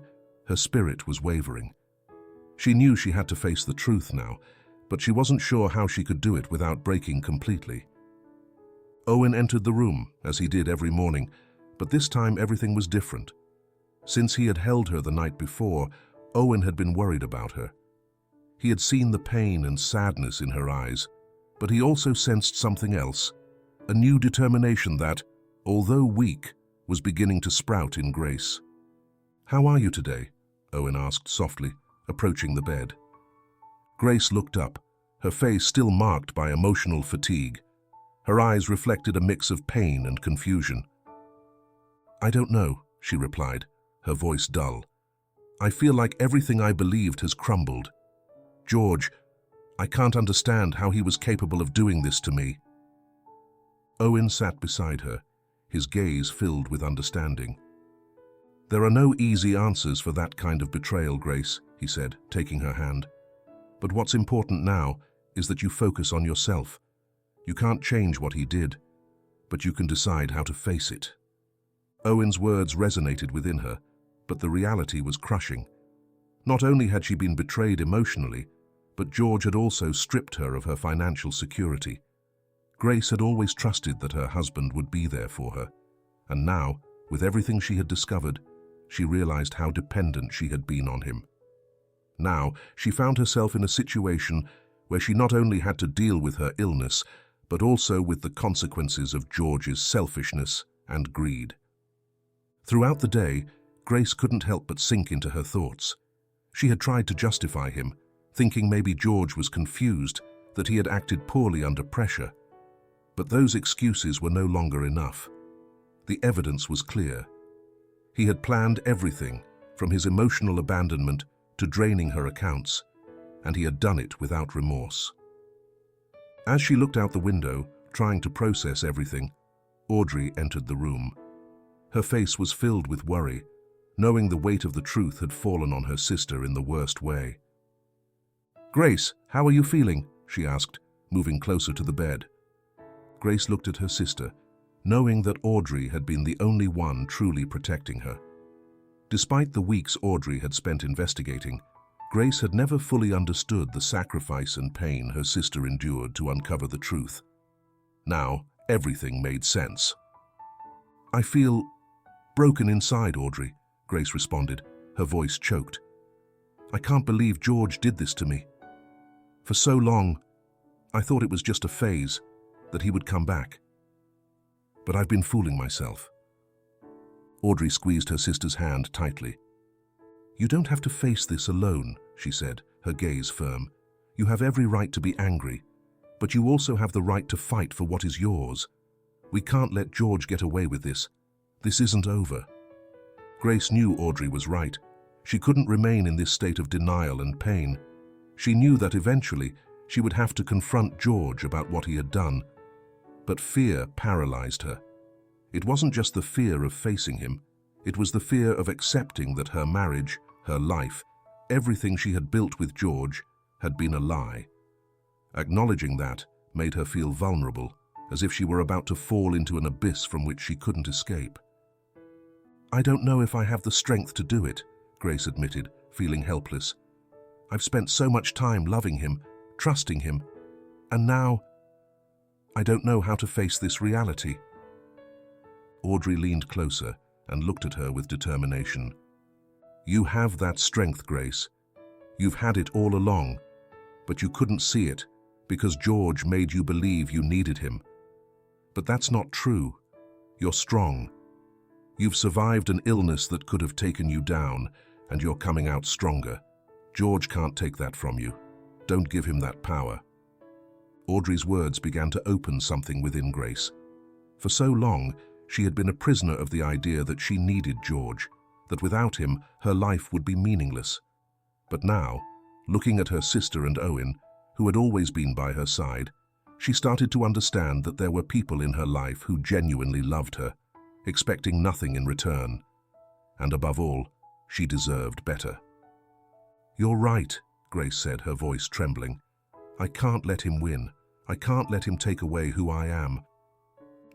her spirit was wavering. She knew she had to face the truth now, but she wasn't sure how she could do it without breaking completely. Owen entered the room, as he did every morning, but this time everything was different. Since he had held her the night before, Owen had been worried about her. He had seen the pain and sadness in her eyes, but he also sensed something else, a new determination that, although weak, was beginning to sprout in Grace. "How are you today?" Owen asked softly, approaching the bed. Grace looked up, her face still marked by emotional fatigue. Her eyes reflected a mix of pain and confusion. "I don't know," she replied, her voice dull. "I feel like everything I believed has crumbled. George, I can't understand how he was capable of doing this to me." Owen sat beside her, his gaze filled with understanding. "There are no easy answers for that kind of betrayal, Grace," he said, taking her hand. "But what's important now is that you focus on yourself. You can't change what he did, but you can decide how to face it." Owen's words resonated within her, but the reality was crushing. Not only had she been betrayed emotionally, but George had also stripped her of her financial security. Grace had always trusted that her husband would be there for her, and now, with everything she had discovered, she realized how dependent she had been on him. Now, she found herself in a situation where she not only had to deal with her illness, but also with the consequences of George's selfishness and greed. Throughout the day, Grace couldn't help but sink into her thoughts. She had tried to justify him, thinking maybe George was confused, that he had acted poorly under pressure. But those excuses were no longer enough. The evidence was clear. He had planned everything, from his emotional abandonment to draining her accounts, and he had done it without remorse. As she looked out the window, trying to process everything, Audrey entered the room. Her face was filled with worry, knowing the weight of the truth had fallen on her sister in the worst way. "Grace, how are you feeling?" she asked, moving closer to the bed. Grace looked at her sister, knowing that Audrey had been the only one truly protecting her. Despite the weeks Audrey had spent investigating, Grace had never fully understood the sacrifice and pain her sister endured to uncover the truth. Now, everything made sense. "I feel broken inside, Audrey," Grace responded, her voice choked. "I can't believe George did this to me. For so long, I thought it was just a phase, that he would come back. But I've been fooling myself." Audrey squeezed her sister's hand tightly. "You don't have to face this alone," she said, her gaze firm. "You have every right to be angry, but you also have the right to fight for what is yours. We can't let George get away with this. This isn't over." Grace knew Audrey was right. She couldn't remain in this state of denial and pain. She knew that eventually she would have to confront George about what he had done. But fear paralyzed her. It wasn't just the fear of facing him. It was the fear of accepting that her marriage, her life, everything she had built with George, had been a lie. Acknowledging that made her feel vulnerable, as if she were about to fall into an abyss from which she couldn't escape. "I don't know if I have the strength to do it," Grace admitted, feeling helpless. "I've spent so much time loving him, trusting him, and now I don't know how to face this reality." Audrey leaned closer and looked at her with determination. "You have that strength, Grace. You've had it all along, but you couldn't see it because George made you believe you needed him. But that's not true. You're strong. You've survived an illness that could have taken you down, and you're coming out stronger. George can't take that from you. Don't give him that power." Audrey's words began to open something within Grace. For so long, she had been a prisoner of the idea that she needed George, that without him, her life would be meaningless. But now, looking at her sister and Owen, who had always been by her side, she started to understand that there were people in her life who genuinely loved her, expecting nothing in return. And above all, she deserved better. "You're right," Grace said, her voice trembling. "I can't let him win. I can't let him take away who I am."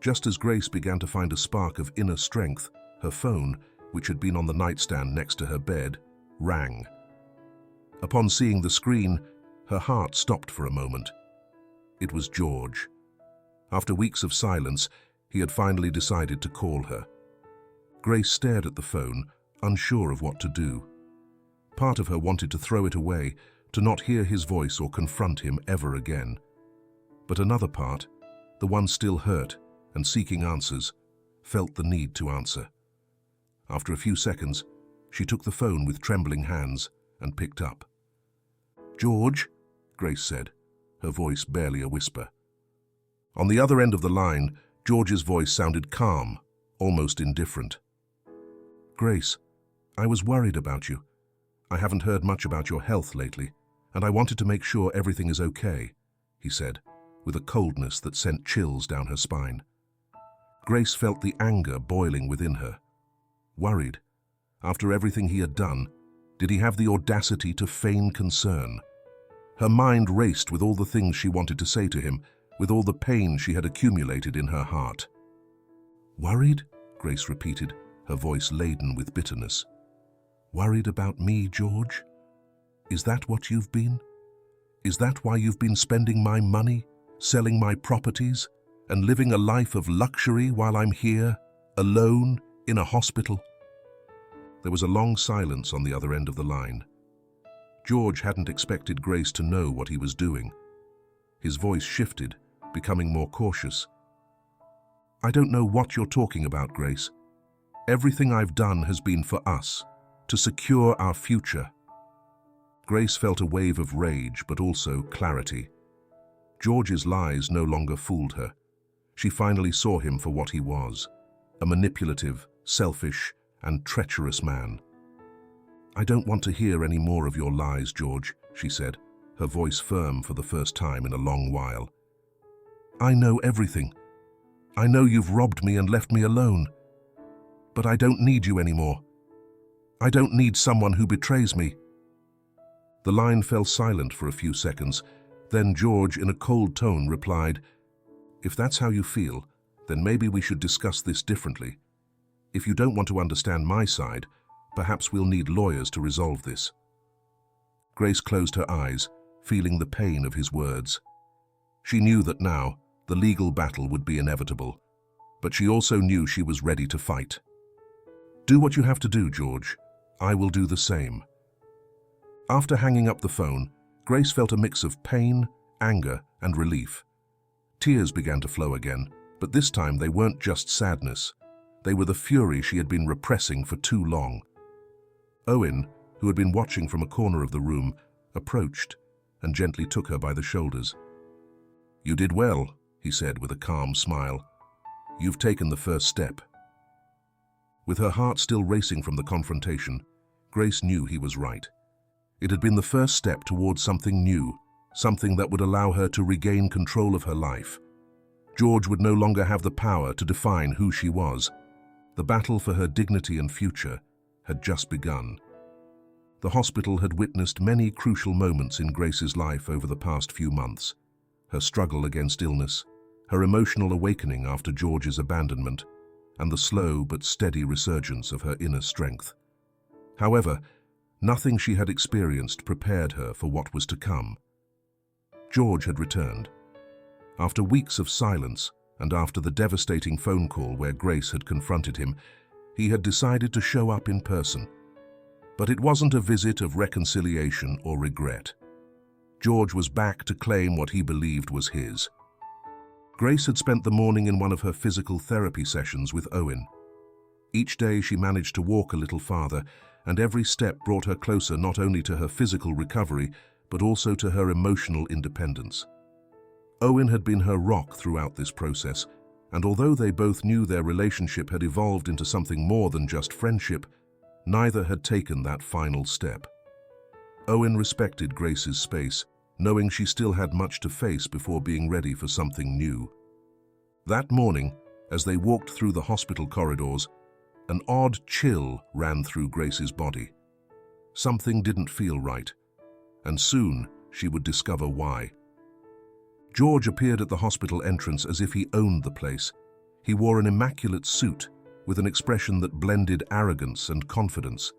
Just as Grace began to find a spark of inner strength, her phone, which had been on the nightstand next to her bed, rang. Upon seeing the screen, her heart stopped for a moment. It was George. After weeks of silence, he had finally decided to call her. Grace stared at the phone, unsure of what to do. Part of her wanted to throw it away, to not hear his voice or confront him ever again. But another part, the one still hurt and seeking answers, felt the need to answer. After a few seconds, she took the phone with trembling hands and picked up. "George," Grace said, her voice barely a whisper. On the other end of the line, George's voice sounded calm, almost indifferent. "Grace, I was worried about you. I haven't heard much about your health lately, and I wanted to make sure everything is okay," he said, with a coldness that sent chills down her spine. Grace felt the anger boiling within her. Worried? After everything he had done, did he have the audacity to feign concern? Her mind raced with all the things she wanted to say to him, with all the pain she had accumulated in her heart. "Worried?" Grace repeated, her voice laden with bitterness. "Worried about me, George? Is that what you've been? Is that why you've been spending my money, selling my properties, and living a life of luxury while I'm here, alone, in a hospital?" There was a long silence on the other end of the line. George hadn't expected Grace to know what he was doing. His voice shifted, becoming more cautious. "I don't know what you're talking about, Grace. Everything I've done has been for us, to secure our future." Grace felt a wave of rage, but also clarity. George's lies no longer fooled her. She finally saw him for what he was, a manipulative, selfish, and treacherous man. "I don't want to hear any more of your lies, George," she said, her voice firm for the first time in a long while. "I know everything. I know you've robbed me and left me alone. But I don't need you anymore. I don't need someone who betrays me." The line fell silent for a few seconds. Then George, in a cold tone, replied, "If that's how you feel, then maybe we should discuss this differently. If you don't want to understand my side, perhaps we'll need lawyers to resolve this." Grace closed her eyes, feeling the pain of his words. She knew that now the legal battle would be inevitable, but she also knew she was ready to fight. "Do what you have to do, George. I will do the same." After hanging up the phone, Grace felt a mix of pain, anger, and relief. Tears began to flow again, but this time they weren't just sadness. They were the fury she had been repressing for too long. Owen, who had been watching from a corner of the room, approached and gently took her by the shoulders. "You did well," he said with a calm smile. "You've taken the first step." With her heart still racing from the confrontation, Grace knew he was right. It had been the first step towards something new, something that would allow her to regain control of her life. George would no longer have the power to define who she was. The battle for her dignity and future had just begun. The hospital had witnessed many crucial moments in Grace's life over the past few months. Her struggle against illness, her emotional awakening after George's abandonment, and the slow but steady resurgence of her inner strength. However, nothing she had experienced prepared her for what was to come. George had returned. After weeks of silence, and after the devastating phone call where Grace had confronted him, he had decided to show up in person. But it wasn't a visit of reconciliation or regret. George was back to claim what he believed was his. Grace had spent the morning in one of her physical therapy sessions with Owen. Each day she managed to walk a little farther, and every step brought her closer not only to her physical recovery, but also to her emotional independence. Owen had been her rock throughout this process, and although they both knew their relationship had evolved into something more than just friendship, neither had taken that final step. Owen respected Grace's space, knowing she still had much to face before being ready for something new. That morning, as they walked through the hospital corridors, an odd chill ran through Grace's body. Something didn't feel right, and soon she would discover why. George appeared at the hospital entrance as if he owned the place. He wore an immaculate suit with an expression that blended arrogance and confidence.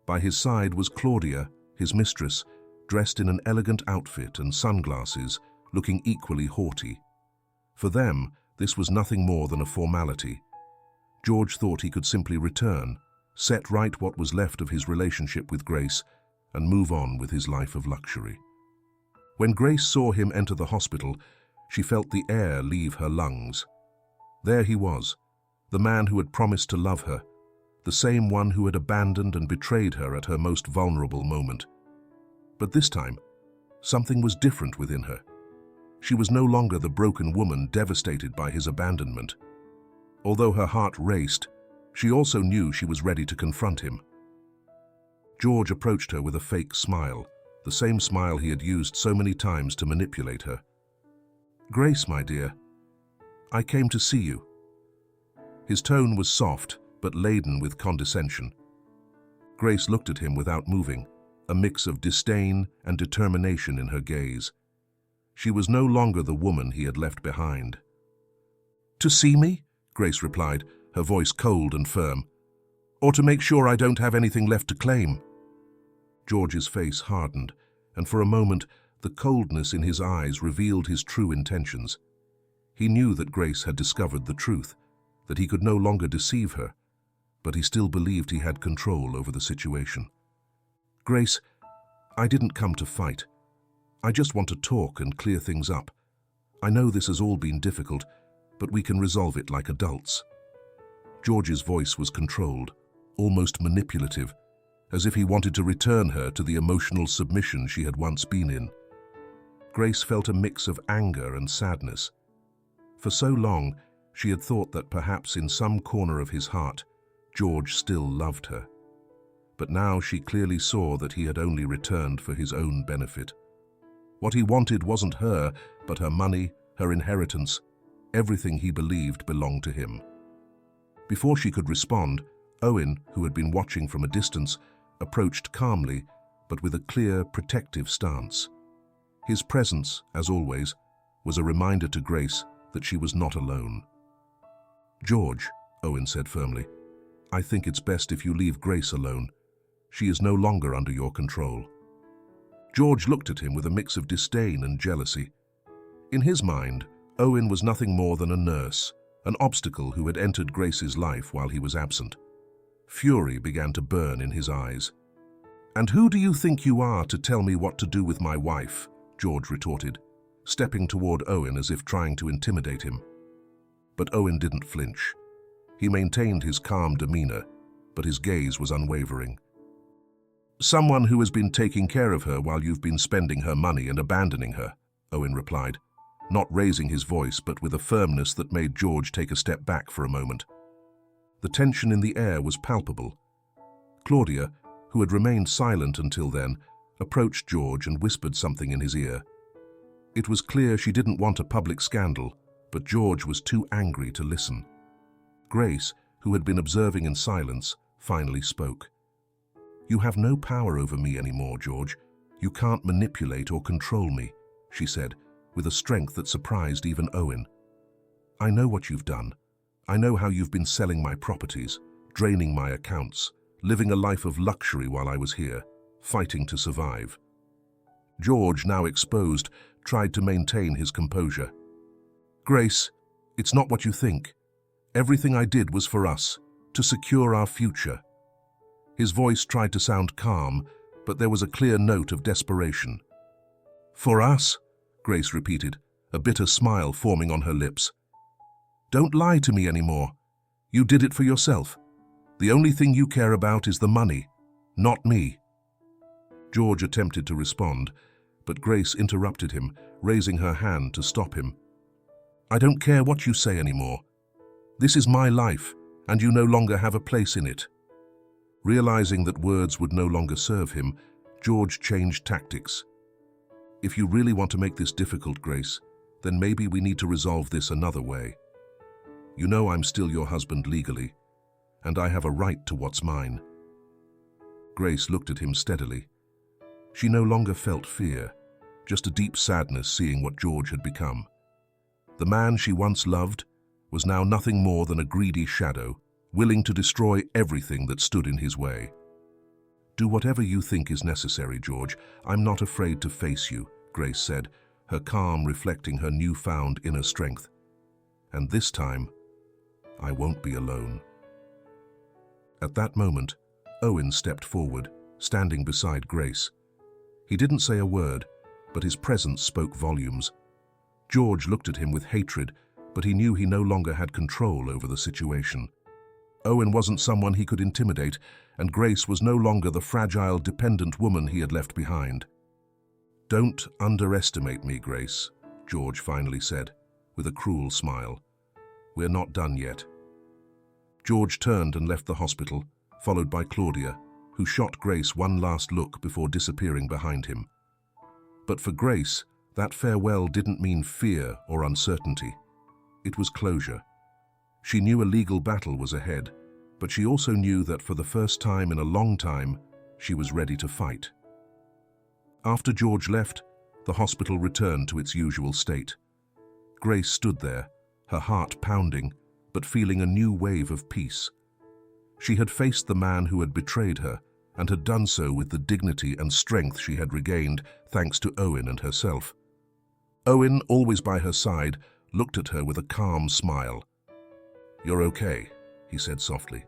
By his side was Claudia, his mistress, dressed in an elegant outfit and sunglasses, looking equally haughty. For them, this was nothing more than a formality. George thought he could simply return, set right what was left of his relationship with Grace, and move on with his life of luxury. When Grace saw him enter the hospital, she felt the air leave her lungs. There he was, the man who had promised to love her, the same one who had abandoned and betrayed her at her most vulnerable moment. But this time, something was different within her. She was no longer the broken woman devastated by his abandonment. Although her heart raced, she also knew she was ready to confront him. George approached her with a fake smile, the same smile he had used so many times to manipulate her. "Grace, my dear, I came to see you." His tone was soft, but laden with condescension. Grace looked at him without moving, a mix of disdain and determination in her gaze. She was no longer the woman he had left behind. "To see me?" Grace replied, her voice cold and firm. "Or to make sure I don't have anything left to claim?" George's face hardened, and for a moment the coldness in his eyes revealed his true intentions. He knew that Grace had discovered the truth, that he could no longer deceive her, but he still believed he had control over the situation. "Grace, I didn't come to fight. I just want to talk and clear things up. I know this has all been difficult, but we can resolve it like adults." George's voice was controlled, almost manipulative, as if he wanted to return her to the emotional submission she had once been in. Grace felt a mix of anger and sadness. For so long, she had thought that perhaps in some corner of his heart, George still loved her. But now she clearly saw that he had only returned for his own benefit. What he wanted wasn't her, but her money, her inheritance, everything he believed belonged to him. Before she could respond, Owen, who had been watching from a distance, approached calmly, but with a clear, protective stance. His presence, as always, was a reminder to Grace that she was not alone. "George," Owen said firmly, "I think it's best if you leave Grace alone. She is no longer under your control." George looked at him with a mix of disdain and jealousy. In his mind, Owen was nothing more than a nurse, an obstacle who had entered Grace's life while he was absent. Fury began to burn in his eyes. "And who do you think you are to tell me what to do with my wife?" George retorted, stepping toward Owen as if trying to intimidate him. But Owen didn't flinch. He maintained his calm demeanor, but his gaze was unwavering. "Someone who has been taking care of her while you've been spending her money and abandoning her," Owen replied, not raising his voice but with a firmness that made George take a step back for a moment. The tension in the air was palpable. Claudia, who had remained silent until then, approached George and whispered something in his ear. It was clear she didn't want a public scandal, but George was too angry to listen. Grace, who had been observing in silence, finally spoke. "You have no power over me anymore, George. You can't manipulate or control me," she said, with a strength that surprised even Owen. "I know what you've done. I know how you've been selling my properties, draining my accounts, living a life of luxury while I was here, fighting to survive." George, now exposed, tried to maintain his composure. "Grace, it's not what you think. Everything I did was for us, to secure our future." His voice tried to sound calm, but there was a clear note of desperation. "For us?" Grace repeated, a bitter smile forming on her lips. "Don't lie to me anymore. You did it for yourself. The only thing you care about is the money, not me." George attempted to respond, but Grace interrupted him, raising her hand to stop him. "I don't care what you say anymore. This is my life, and you no longer have a place in it." Realizing that words would no longer serve him, George changed tactics. "If you really want to make this difficult, Grace, then maybe we need to resolve this another way. You know I'm still your husband legally, and I have a right to what's mine." Grace looked at him steadily. She no longer felt fear, just a deep sadness seeing what George had become. The man she once loved was now nothing more than a greedy shadow, willing to destroy everything that stood in his way. "Do whatever you think is necessary, George. I'm not afraid to face you," Grace said, her calm reflecting her newfound inner strength. "And this time, I won't be alone." At that moment, Owen stepped forward, standing beside Grace. He didn't say a word, but his presence spoke volumes. George looked at him with hatred, but he knew he no longer had control over the situation. Owen wasn't someone he could intimidate, and Grace was no longer the fragile, dependent woman he had left behind. "Don't underestimate me, Grace," George finally said, with a cruel smile. "We're not done yet." George turned and left the hospital, followed by Claudia, who shot Grace one last look before disappearing behind him. But for Grace, that farewell didn't mean fear or uncertainty. It was closure. She knew a legal battle was ahead, but she also knew that for the first time in a long time, she was ready to fight. After George left, the hospital returned to its usual state. Grace stood there, her heart pounding, but feeling a new wave of peace. She had faced the man who had betrayed her, and had done so with the dignity and strength she had regained thanks to Owen and herself. Owen, always by her side, looked at her with a calm smile. "You're okay," he said softly.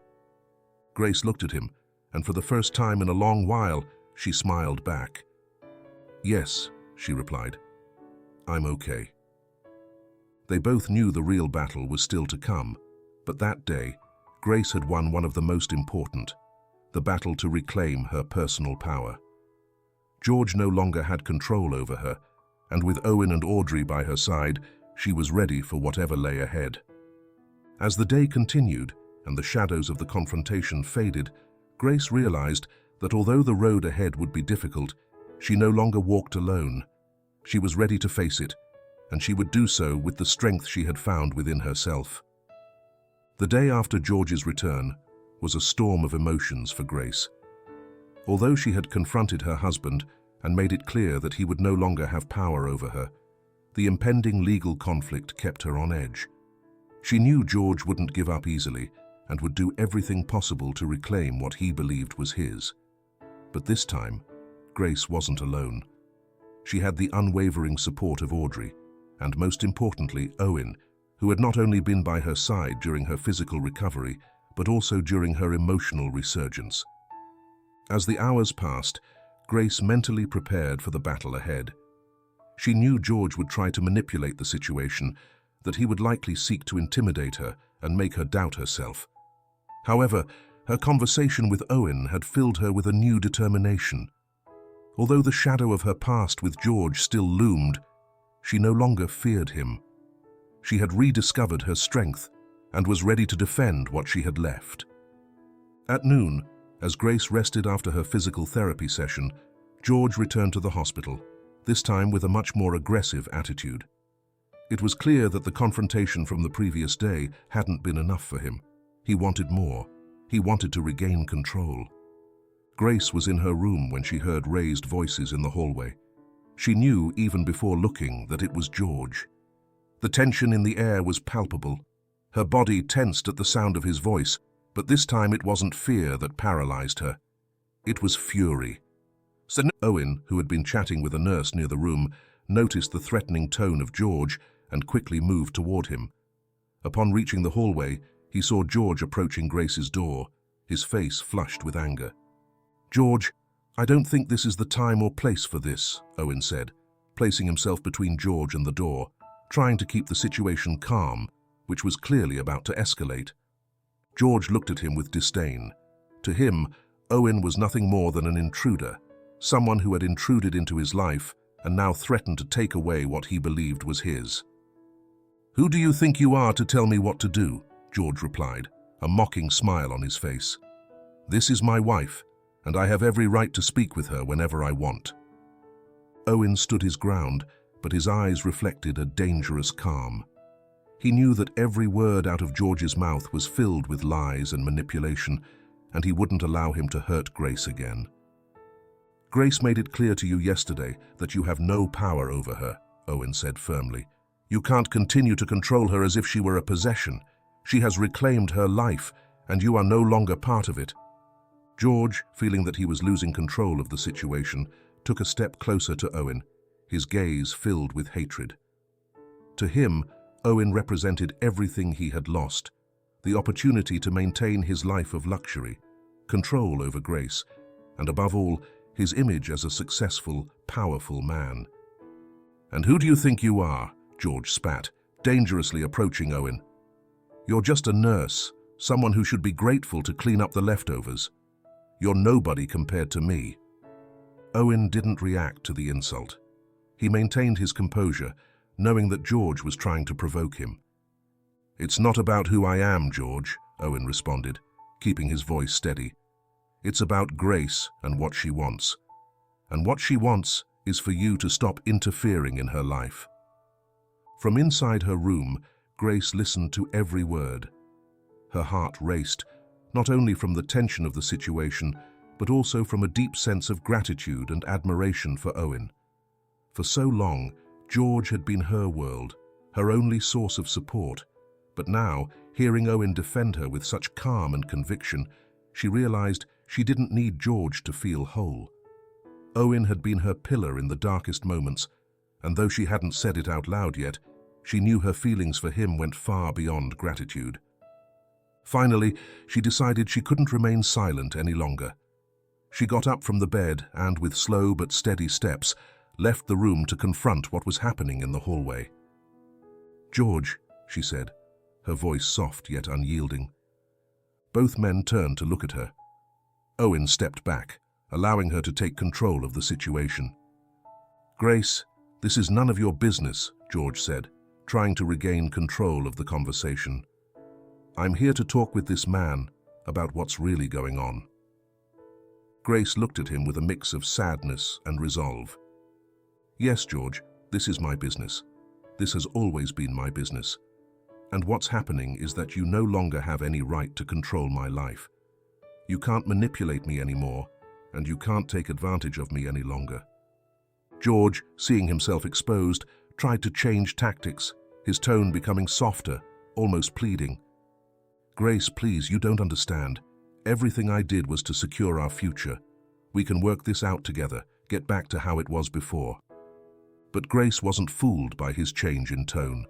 Grace looked at him, and for the first time in a long while, she smiled back. "Yes," she replied. "I'm okay." They both knew the real battle was still to come, but that day, Grace had won one of the most important, the battle to reclaim her personal power. George no longer had control over her, and with Owen and Audrey by her side, she was ready for whatever lay ahead. As the day continued and the shadows of the confrontation faded, Grace realized that although the road ahead would be difficult, she no longer walked alone. She was ready to face it, and she would do so with the strength she had found within herself. The day after George's return was a storm of emotions for Grace. Although she had confronted her husband and made it clear that he would no longer have power over her, the impending legal conflict kept her on edge. She knew George wouldn't give up easily and would do everything possible to reclaim what he believed was his. But this time, Grace wasn't alone. She had the unwavering support of Audrey, and most importantly, Owen, who had not only been by her side during her physical recovery, but also during her emotional resurgence. As the hours passed, Grace mentally prepared for the battle ahead. She knew George would try to manipulate the situation, that he would likely seek to intimidate her and make her doubt herself. However, her conversation with Owen had filled her with a new determination. Although the shadow of her past with George still loomed, she no longer feared him. She had rediscovered her strength and was ready to defend what she had left. At noon, as Grace rested after her physical therapy session, George returned to the hospital, this time with a much more aggressive attitude. It was clear that the confrontation from the previous day hadn't been enough for him. He wanted more. He wanted to regain control. Grace was in her room when she heard raised voices in the hallway. She knew, even before looking, that it was George. The tension in the air was palpable. Her body tensed at the sound of his voice, but this time it wasn't fear that paralyzed her. It was fury. Owen, who had been chatting with a nurse near the room, noticed the threatening tone of George and quickly moved toward him. Upon reaching the hallway, he saw George approaching Grace's door, his face flushed with anger. "George, I don't think this is the time or place for this," Owen said, placing himself between George and the door, trying to keep the situation calm, which was clearly about to escalate. George looked at him with disdain. To him, Owen was nothing more than an intruder, someone who had intruded into his life and now threatened to take away what he believed was his. "Who do you think you are to tell me what to do?" George replied, a mocking smile on his face. "This is my wife, and I have every right to speak with her whenever I want." Owen stood his ground, but his eyes reflected a dangerous calm. He knew that every word out of George's mouth was filled with lies and manipulation, and he wouldn't allow him to hurt Grace again. "Grace made it clear to you yesterday that you have no power over her," Owen said firmly. "You can't continue to control her as if she were a possession. She has reclaimed her life, and you are no longer part of it." George, feeling that he was losing control of the situation, took a step closer to Owen, his gaze filled with hatred. To him, Owen represented everything he had lost, the opportunity to maintain his life of luxury, control over Grace, and above all, his image as a successful, powerful man. "And who do you think you are?" George spat, dangerously approaching Owen. "You're just a nurse, someone who should be grateful to clean up the leftovers. You're nobody compared to me." Owen didn't react to the insult. He maintained his composure, knowing that George was trying to provoke him. "It's not about who I am, George," Owen responded, keeping his voice steady. "It's about Grace and what she wants. And what she wants is for you to stop interfering in her life." From inside her room, Grace listened to every word. Her heart raced, not only from the tension of the situation, but also from a deep sense of gratitude and admiration for Owen. For so long, George had been her world, her only source of support, but now, hearing Owen defend her with such calm and conviction, she realized she didn't need George to feel whole. Owen had been her pillar in the darkest moments, and though she hadn't said it out loud yet, she knew her feelings for him went far beyond gratitude. Finally, she decided she couldn't remain silent any longer. She got up from the bed and, with slow but steady steps, left the room to confront what was happening in the hallway. "George," she said, her voice soft yet unyielding. Both men turned to look at her. Owen stepped back, allowing her to take control of the situation. "Grace, this is none of your business," George said, trying to regain control of the conversation. "I'm here to talk with this man about what's really going on." Grace looked at him with a mix of sadness and resolve. "Yes, George, this is my business. This has always been my business. And what's happening is that you no longer have any right to control my life. You can't manipulate me anymore, and you can't take advantage of me any longer." George, seeing himself exposed, tried to change tactics, his tone becoming softer, almost pleading. "Grace, please, you don't understand. Everything I did was to secure our future. We can work this out together, get back to how it was before." But Grace wasn't fooled by his change in tone.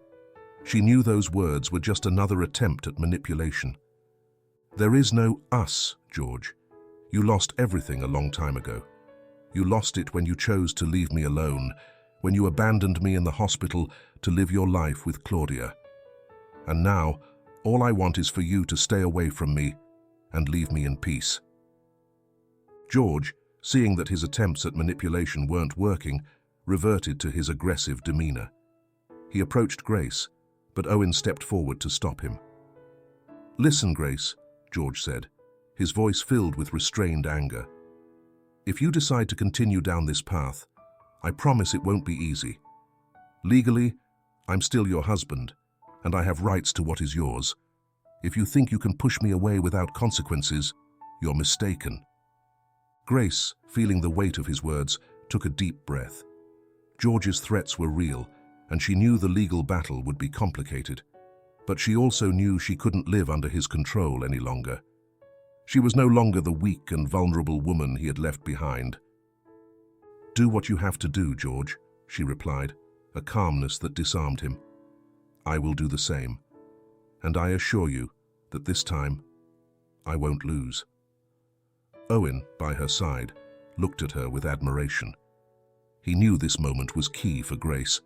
She knew those words were just another attempt at manipulation. "There is no us, George. You lost everything a long time ago. You lost it when you chose to leave me alone, when you abandoned me in the hospital to live your life with Claudia. And now, all I want is for you to stay away from me and leave me in peace." George, seeing that his attempts at manipulation weren't working, reverted to his aggressive demeanor. He approached Grace, but Owen stepped forward to stop him. "Listen, Grace," George said, his voice filled with restrained anger. "If you decide to continue down this path, I promise it won't be easy. Legally, I'm still your husband, and I have rights to what is yours. If you think you can push me away without consequences, you're mistaken." Grace, feeling the weight of his words, took a deep breath. George's threats were real, and she knew the legal battle would be complicated. But she also knew she couldn't live under his control any longer. She was no longer the weak and vulnerable woman he had left behind. "Do what you have to do, George," she replied, a calmness that disarmed him. "I will do the same. And I assure you that this time, I won't lose." Owen, by her side, looked at her with admiration. He knew this moment was key for Grace.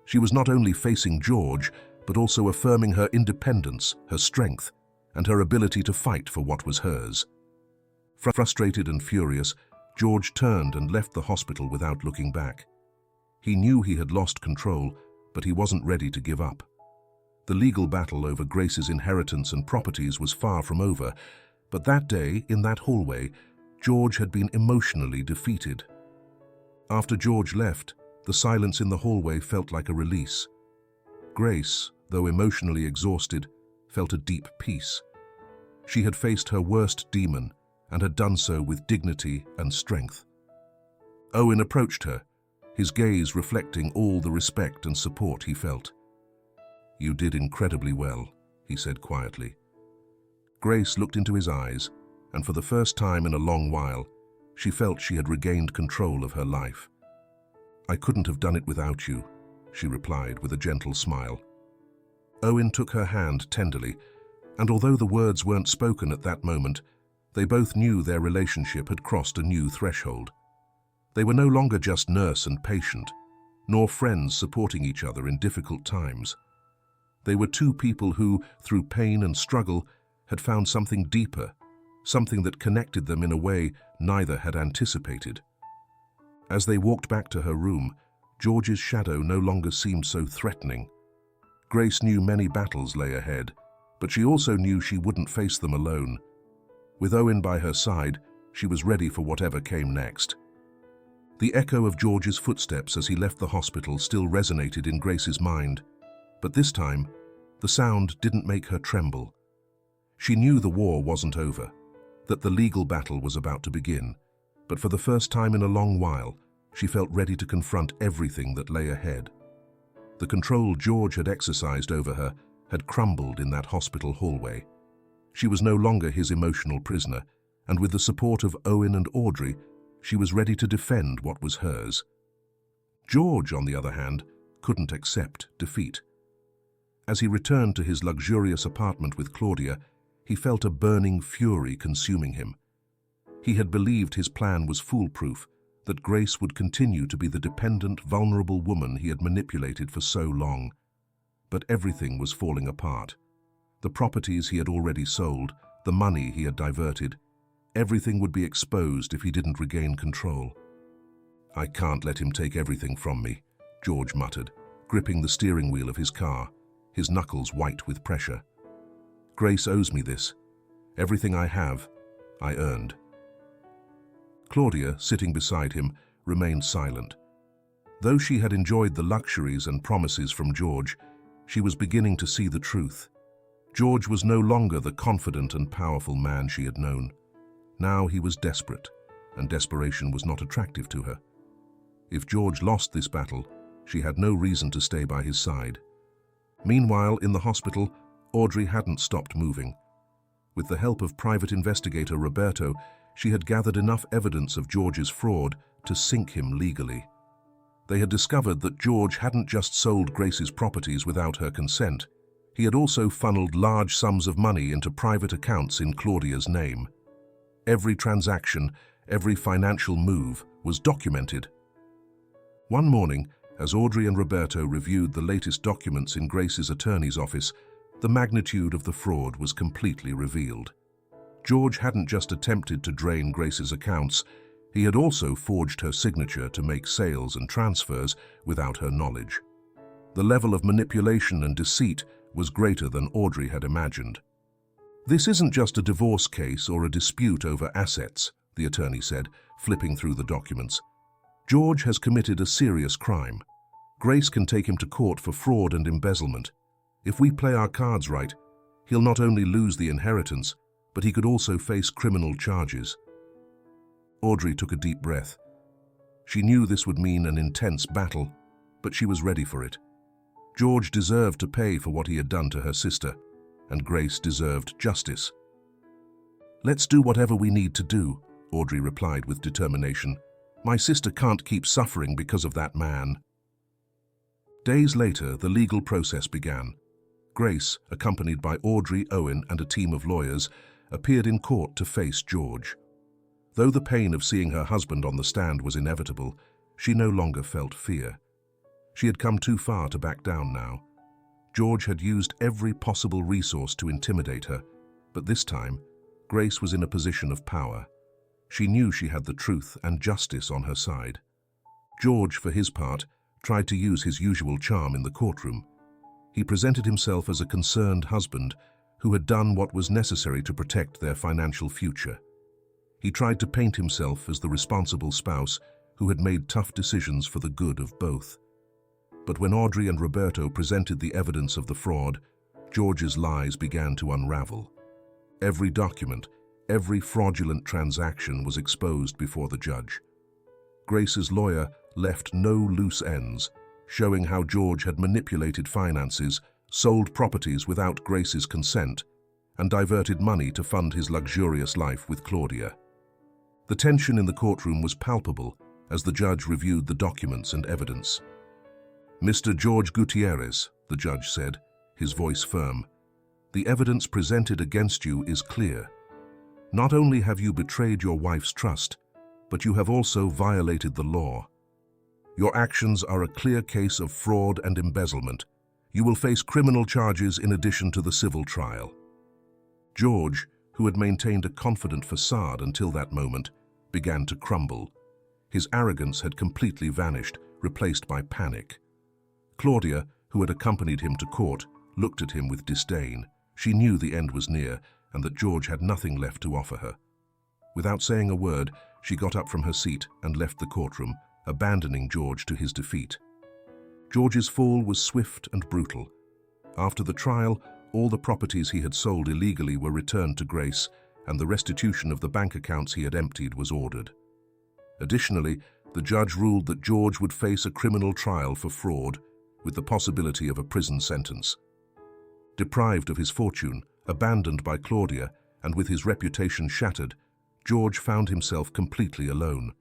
She was not only facing George, but also affirming her independence, her strength, and her ability to fight for what was hers. Frustrated and furious, George turned and left the hospital without looking back. He knew he had lost control, but he wasn't ready to give up. The legal battle over Grace's inheritance and properties was far from over, but that day, in that hallway, George had been emotionally defeated. After George left, the silence in the hallway felt like a release. Grace, though emotionally exhausted, felt a deep peace. She had faced her worst demon and had done so with dignity and strength. Owen approached her, his gaze reflecting all the respect and support he felt. "You did incredibly well," he said quietly. Grace looked into his eyes, and for the first time in a long while, she felt she had regained control of her life. "I couldn't have done it without you," she replied with a gentle smile. Owen took her hand tenderly, and although the words weren't spoken at that moment, they both knew their relationship had crossed a new threshold. They were no longer just nurse and patient, nor friends supporting each other in difficult times. They were two people who, through pain and struggle, had found something deeper, something that connected them in a way neither had anticipated. As they walked back to her room, George's shadow no longer seemed so threatening. Grace knew many battles lay ahead, but she also knew she wouldn't face them alone. With Owen by her side, she was ready for whatever came next. The echo of George's footsteps as he left the hospital still resonated in Grace's mind, but this time, the sound didn't make her tremble. She knew the war wasn't over, that the legal battle was about to begin, but for the first time in a long while, she felt ready to confront everything that lay ahead. The control George had exercised over her had crumbled in that hospital hallway. She was no longer his emotional prisoner, and with the support of Owen and Audrey, she was ready to defend what was hers. George, on the other hand, couldn't accept defeat. As he returned to his luxurious apartment with Claudia, he felt a burning fury consuming him. He had believed his plan was foolproof, that Grace would continue to be the dependent, vulnerable woman he had manipulated for so long. But everything was falling apart. The properties he had already sold, the money he had diverted, everything would be exposed if he didn't regain control. "I can't let him take everything from me," George muttered, gripping the steering wheel of his car, his knuckles white with pressure. "Grace owes me this. Everything I have, I earned." Claudia, sitting beside him, remained silent. Though she had enjoyed the luxuries and promises from George, she was beginning to see the truth. George was no longer the confident and powerful man she had known. Now he was desperate, and desperation was not attractive to her. If George lost this battle, she had no reason to stay by his side. Meanwhile, in the hospital, Audrey hadn't stopped moving. With the help of private investigator Roberto, she had gathered enough evidence of George's fraud to sink him legally. They had discovered that George hadn't just sold Grace's properties without her consent. He had also funneled large sums of money into private accounts in Claudia's name. Every transaction, every financial move was documented. One morning, as Audrey and Roberto reviewed the latest documents in Grace's attorney's office, the magnitude of the fraud was completely revealed. George hadn't just attempted to drain Grace's accounts, he had also forged her signature to make sales and transfers without her knowledge. The level of manipulation and deceit was greater than Audrey had imagined. "This isn't just a divorce case or a dispute over assets," the attorney said, flipping through the documents. "George has committed a serious crime. Grace can take him to court for fraud and embezzlement. If we play our cards right, he'll not only lose the inheritance, but he could also face criminal charges." Audrey took a deep breath. She knew this would mean an intense battle, but she was ready for it. George deserved to pay for what he had done to her sister, and Grace deserved justice. "Let's do whatever we need to do," Audrey replied with determination. "My sister can't keep suffering because of that man." Days later, the legal process began. Grace, accompanied by Audrey, Owen, and a team of lawyers, appeared in court to face George. Though the pain of seeing her husband on the stand was inevitable, she no longer felt fear. She had come too far to back down now. George had used every possible resource to intimidate her, but this time, Grace was in a position of power. She knew she had the truth and justice on her side. George, for his part, tried to use his usual charm in the courtroom. He presented himself as a concerned husband who had done what was necessary to protect their financial future. He tried to paint himself as the responsible spouse who had made tough decisions for the good of both. But when Audrey and Roberto presented the evidence of the fraud, George's lies began to unravel. Every document, every fraudulent transaction was exposed before the judge. Grace's lawyer left no loose ends, showing how George had manipulated finances, sold properties without Grace's consent, and diverted money to fund his luxurious life with Claudia. The tension in the courtroom was palpable as the judge reviewed the documents and evidence. "Mr. George Gutierrez," the judge said, his voice firm, "the evidence presented against you is clear. Not only have you betrayed your wife's trust, but you have also violated the law. Your actions are a clear case of fraud and embezzlement. You will face criminal charges in addition to the civil trial." George, who had maintained a confident facade until that moment, began to crumble. His arrogance had completely vanished, replaced by panic. Claudia, who had accompanied him to court, looked at him with disdain. She knew the end was near and that George had nothing left to offer her. Without saying a word, she got up from her seat and left the courtroom, abandoning George to his defeat. George's fall was swift and brutal. After the trial, All the properties he had sold illegally were returned to Grace, and the restitution of the bank accounts he had emptied was ordered. Additionally, the judge ruled that George would face a criminal trial for fraud, with the possibility of a prison sentence. Deprived of his fortune, abandoned by Claudia, and with his reputation shattered, George found himself completely alone.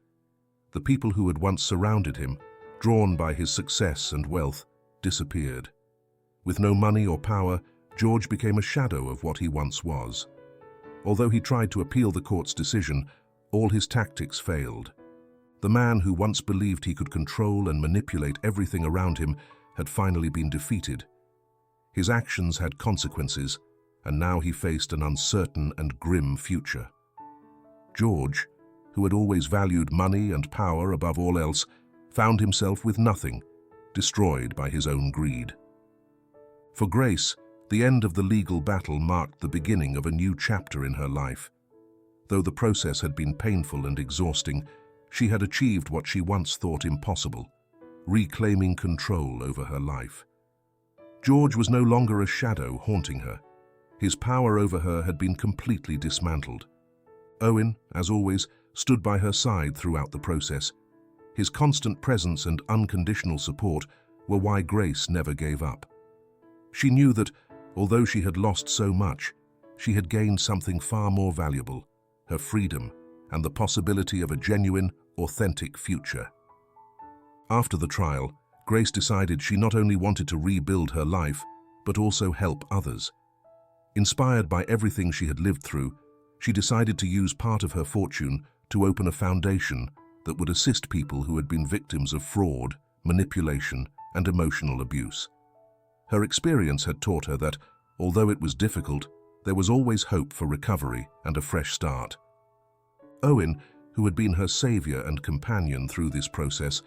The people who had once surrounded him, drawn by his success and wealth, disappeared. With no money or power, George became a shadow of what he once was. Although he tried to appeal the court's decision, all his tactics failed. The man who once believed he could control and manipulate everything around him had finally been defeated. His actions had consequences, and now he faced an uncertain and grim future. George, who had always valued money and power above all else, found himself with nothing, destroyed by his own greed. For Grace, the end of the legal battle marked the beginning of a new chapter in her life. Though the process had been painful and exhausting, she had achieved what she once thought impossible, reclaiming control over her life. George was no longer a shadow haunting her. His power over her had been completely dismantled. Owen, as always, stood by her side throughout the process. His constant presence and unconditional support were why Grace never gave up. She knew that, although she had lost so much, she had gained something far more valuable, her freedom and the possibility of a genuine, authentic future. After the trial, Grace decided she not only wanted to rebuild her life, but also help others. Inspired by everything she had lived through, she decided to use part of her fortune to open a foundation that would assist people who had been victims of fraud, manipulation, and emotional abuse. Her experience had taught her that, although it was difficult, there was always hope for recovery and a fresh start. Owen, who had been her savior and companion through this process,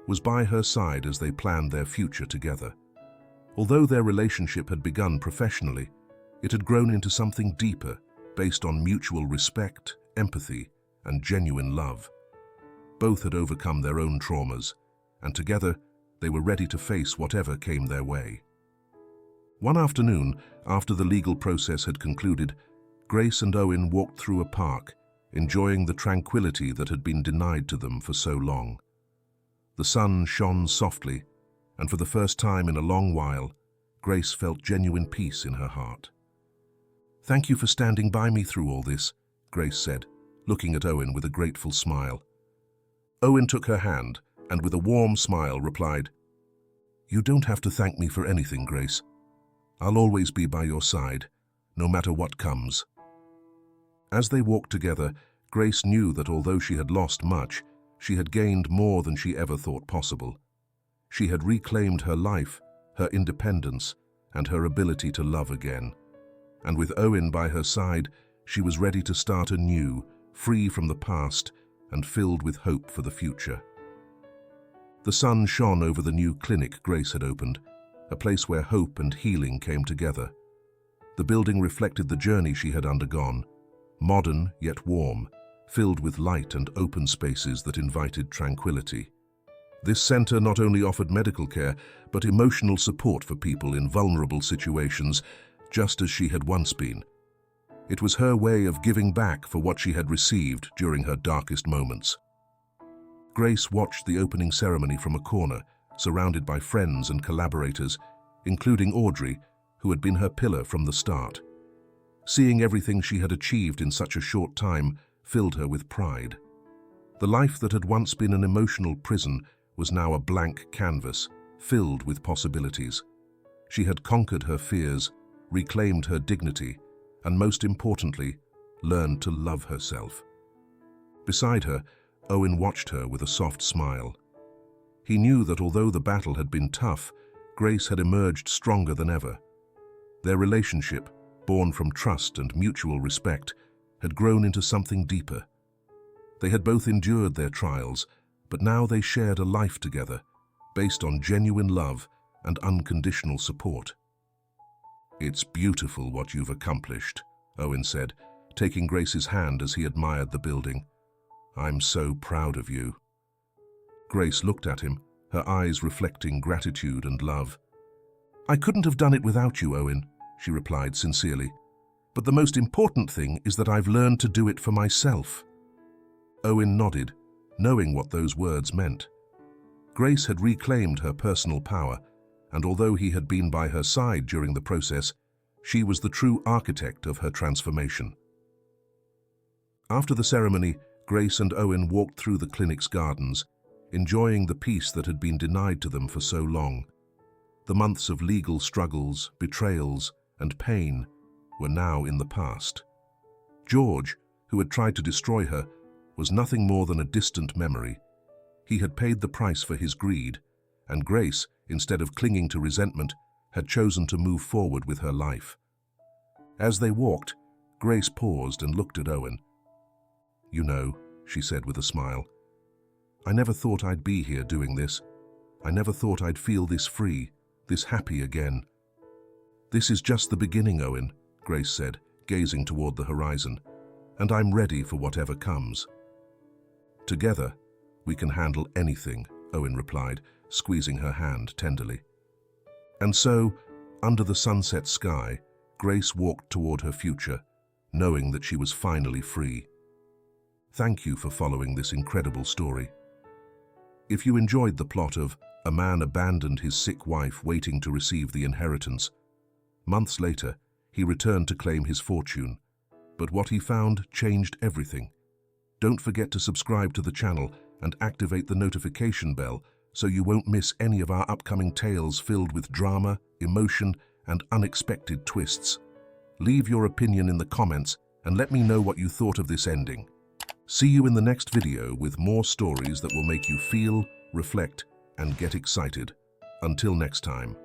was by her side as they planned their future together. Although their relationship had begun professionally, it had grown into something deeper, based on mutual respect, empathy, and genuine love. Both had overcome their own traumas, and together they were ready to face whatever came their way. One afternoon, after the legal process had concluded, Grace and Owen walked through a park, enjoying the tranquility that had been denied to them for so long. The sun shone softly, and for the first time in a long while, Grace felt genuine peace in her heart. "Thank you for standing by me through all this," Grace said, looking at Owen with a grateful smile. Owen took her hand and with a warm smile replied, "You don't have to thank me for anything, Grace. I'll always be by your side, no matter what comes." As they walked together, Grace knew that although she had lost much, she had gained more than she ever thought possible. She had reclaimed her life, her independence, and her ability to love again. And with Owen by her side, she was ready to start anew, free from the past and filled with hope for the future. The sun shone over the new clinic Grace had opened, a place where hope and healing came together. The building reflected the journey she had undergone, modern yet warm, filled with light and open spaces that invited tranquility. This center not only offered medical care, but emotional support for people in vulnerable situations, just as she had once been. It was her way of giving back for what she had received during her darkest moments. Grace watched the opening ceremony from a corner, surrounded by friends and collaborators, including Audrey, who had been her pillar from the start. Seeing everything she had achieved in such a short time filled her with pride. The life that had once been an emotional prison was now a blank canvas, filled with possibilities. She had conquered her fears, reclaimed her dignity, and most importantly, learned to love herself. Beside her, Owen watched her with a soft smile. He knew that although the battle had been tough, Grace had emerged stronger than ever. Their relationship, born from trust and mutual respect, had grown into something deeper. They had both endured their trials, but now they shared a life together, based on genuine love and unconditional support. "It's beautiful what you've accomplished," Owen said, taking Grace's hand as he admired the building. "I'm so proud of you." Grace looked at him, her eyes reflecting gratitude and love. "I couldn't have done it without you, Owen," she replied sincerely. "But the most important thing is that I've learned to do it for myself." Owen nodded, knowing what those words meant. Grace had reclaimed her personal power, and although he had been by her side during the process, she was the true architect of her transformation. After the ceremony, Grace and Owen walked through the clinic's gardens, enjoying the peace that had been denied to them for so long. The months of legal struggles, betrayals, and pain were now in the past. George, who had tried to destroy her, was nothing more than a distant memory. He had paid the price for his greed, and Grace, instead of clinging to resentment, had chosen to move forward with her life. As they walked, Grace paused and looked at Owen. "You know," she said with a smile, "I never thought I'd be here doing this. I never thought I'd feel this free, this happy again." "This is just the beginning, Owen," Grace said, gazing toward the horizon, "and I'm ready for whatever comes." "Together, we can handle anything," Owen replied, squeezing her hand tenderly. And so, under the sunset sky, Grace walked toward her future, knowing that she was finally free. Thank you for following this incredible story. If you enjoyed the plot of A Man Abandoned His Sick Wife Waiting to Receive the Inheritance, months later, he returned to claim his fortune, but what he found changed everything. Don't forget to subscribe to the channel and activate the notification bell so you won't miss any of our upcoming tales filled with drama, emotion, and unexpected twists. Leave your opinion in the comments and let me know what you thought of this ending. See you in the next video with more stories that will make you feel, reflect, and get excited. Until next time.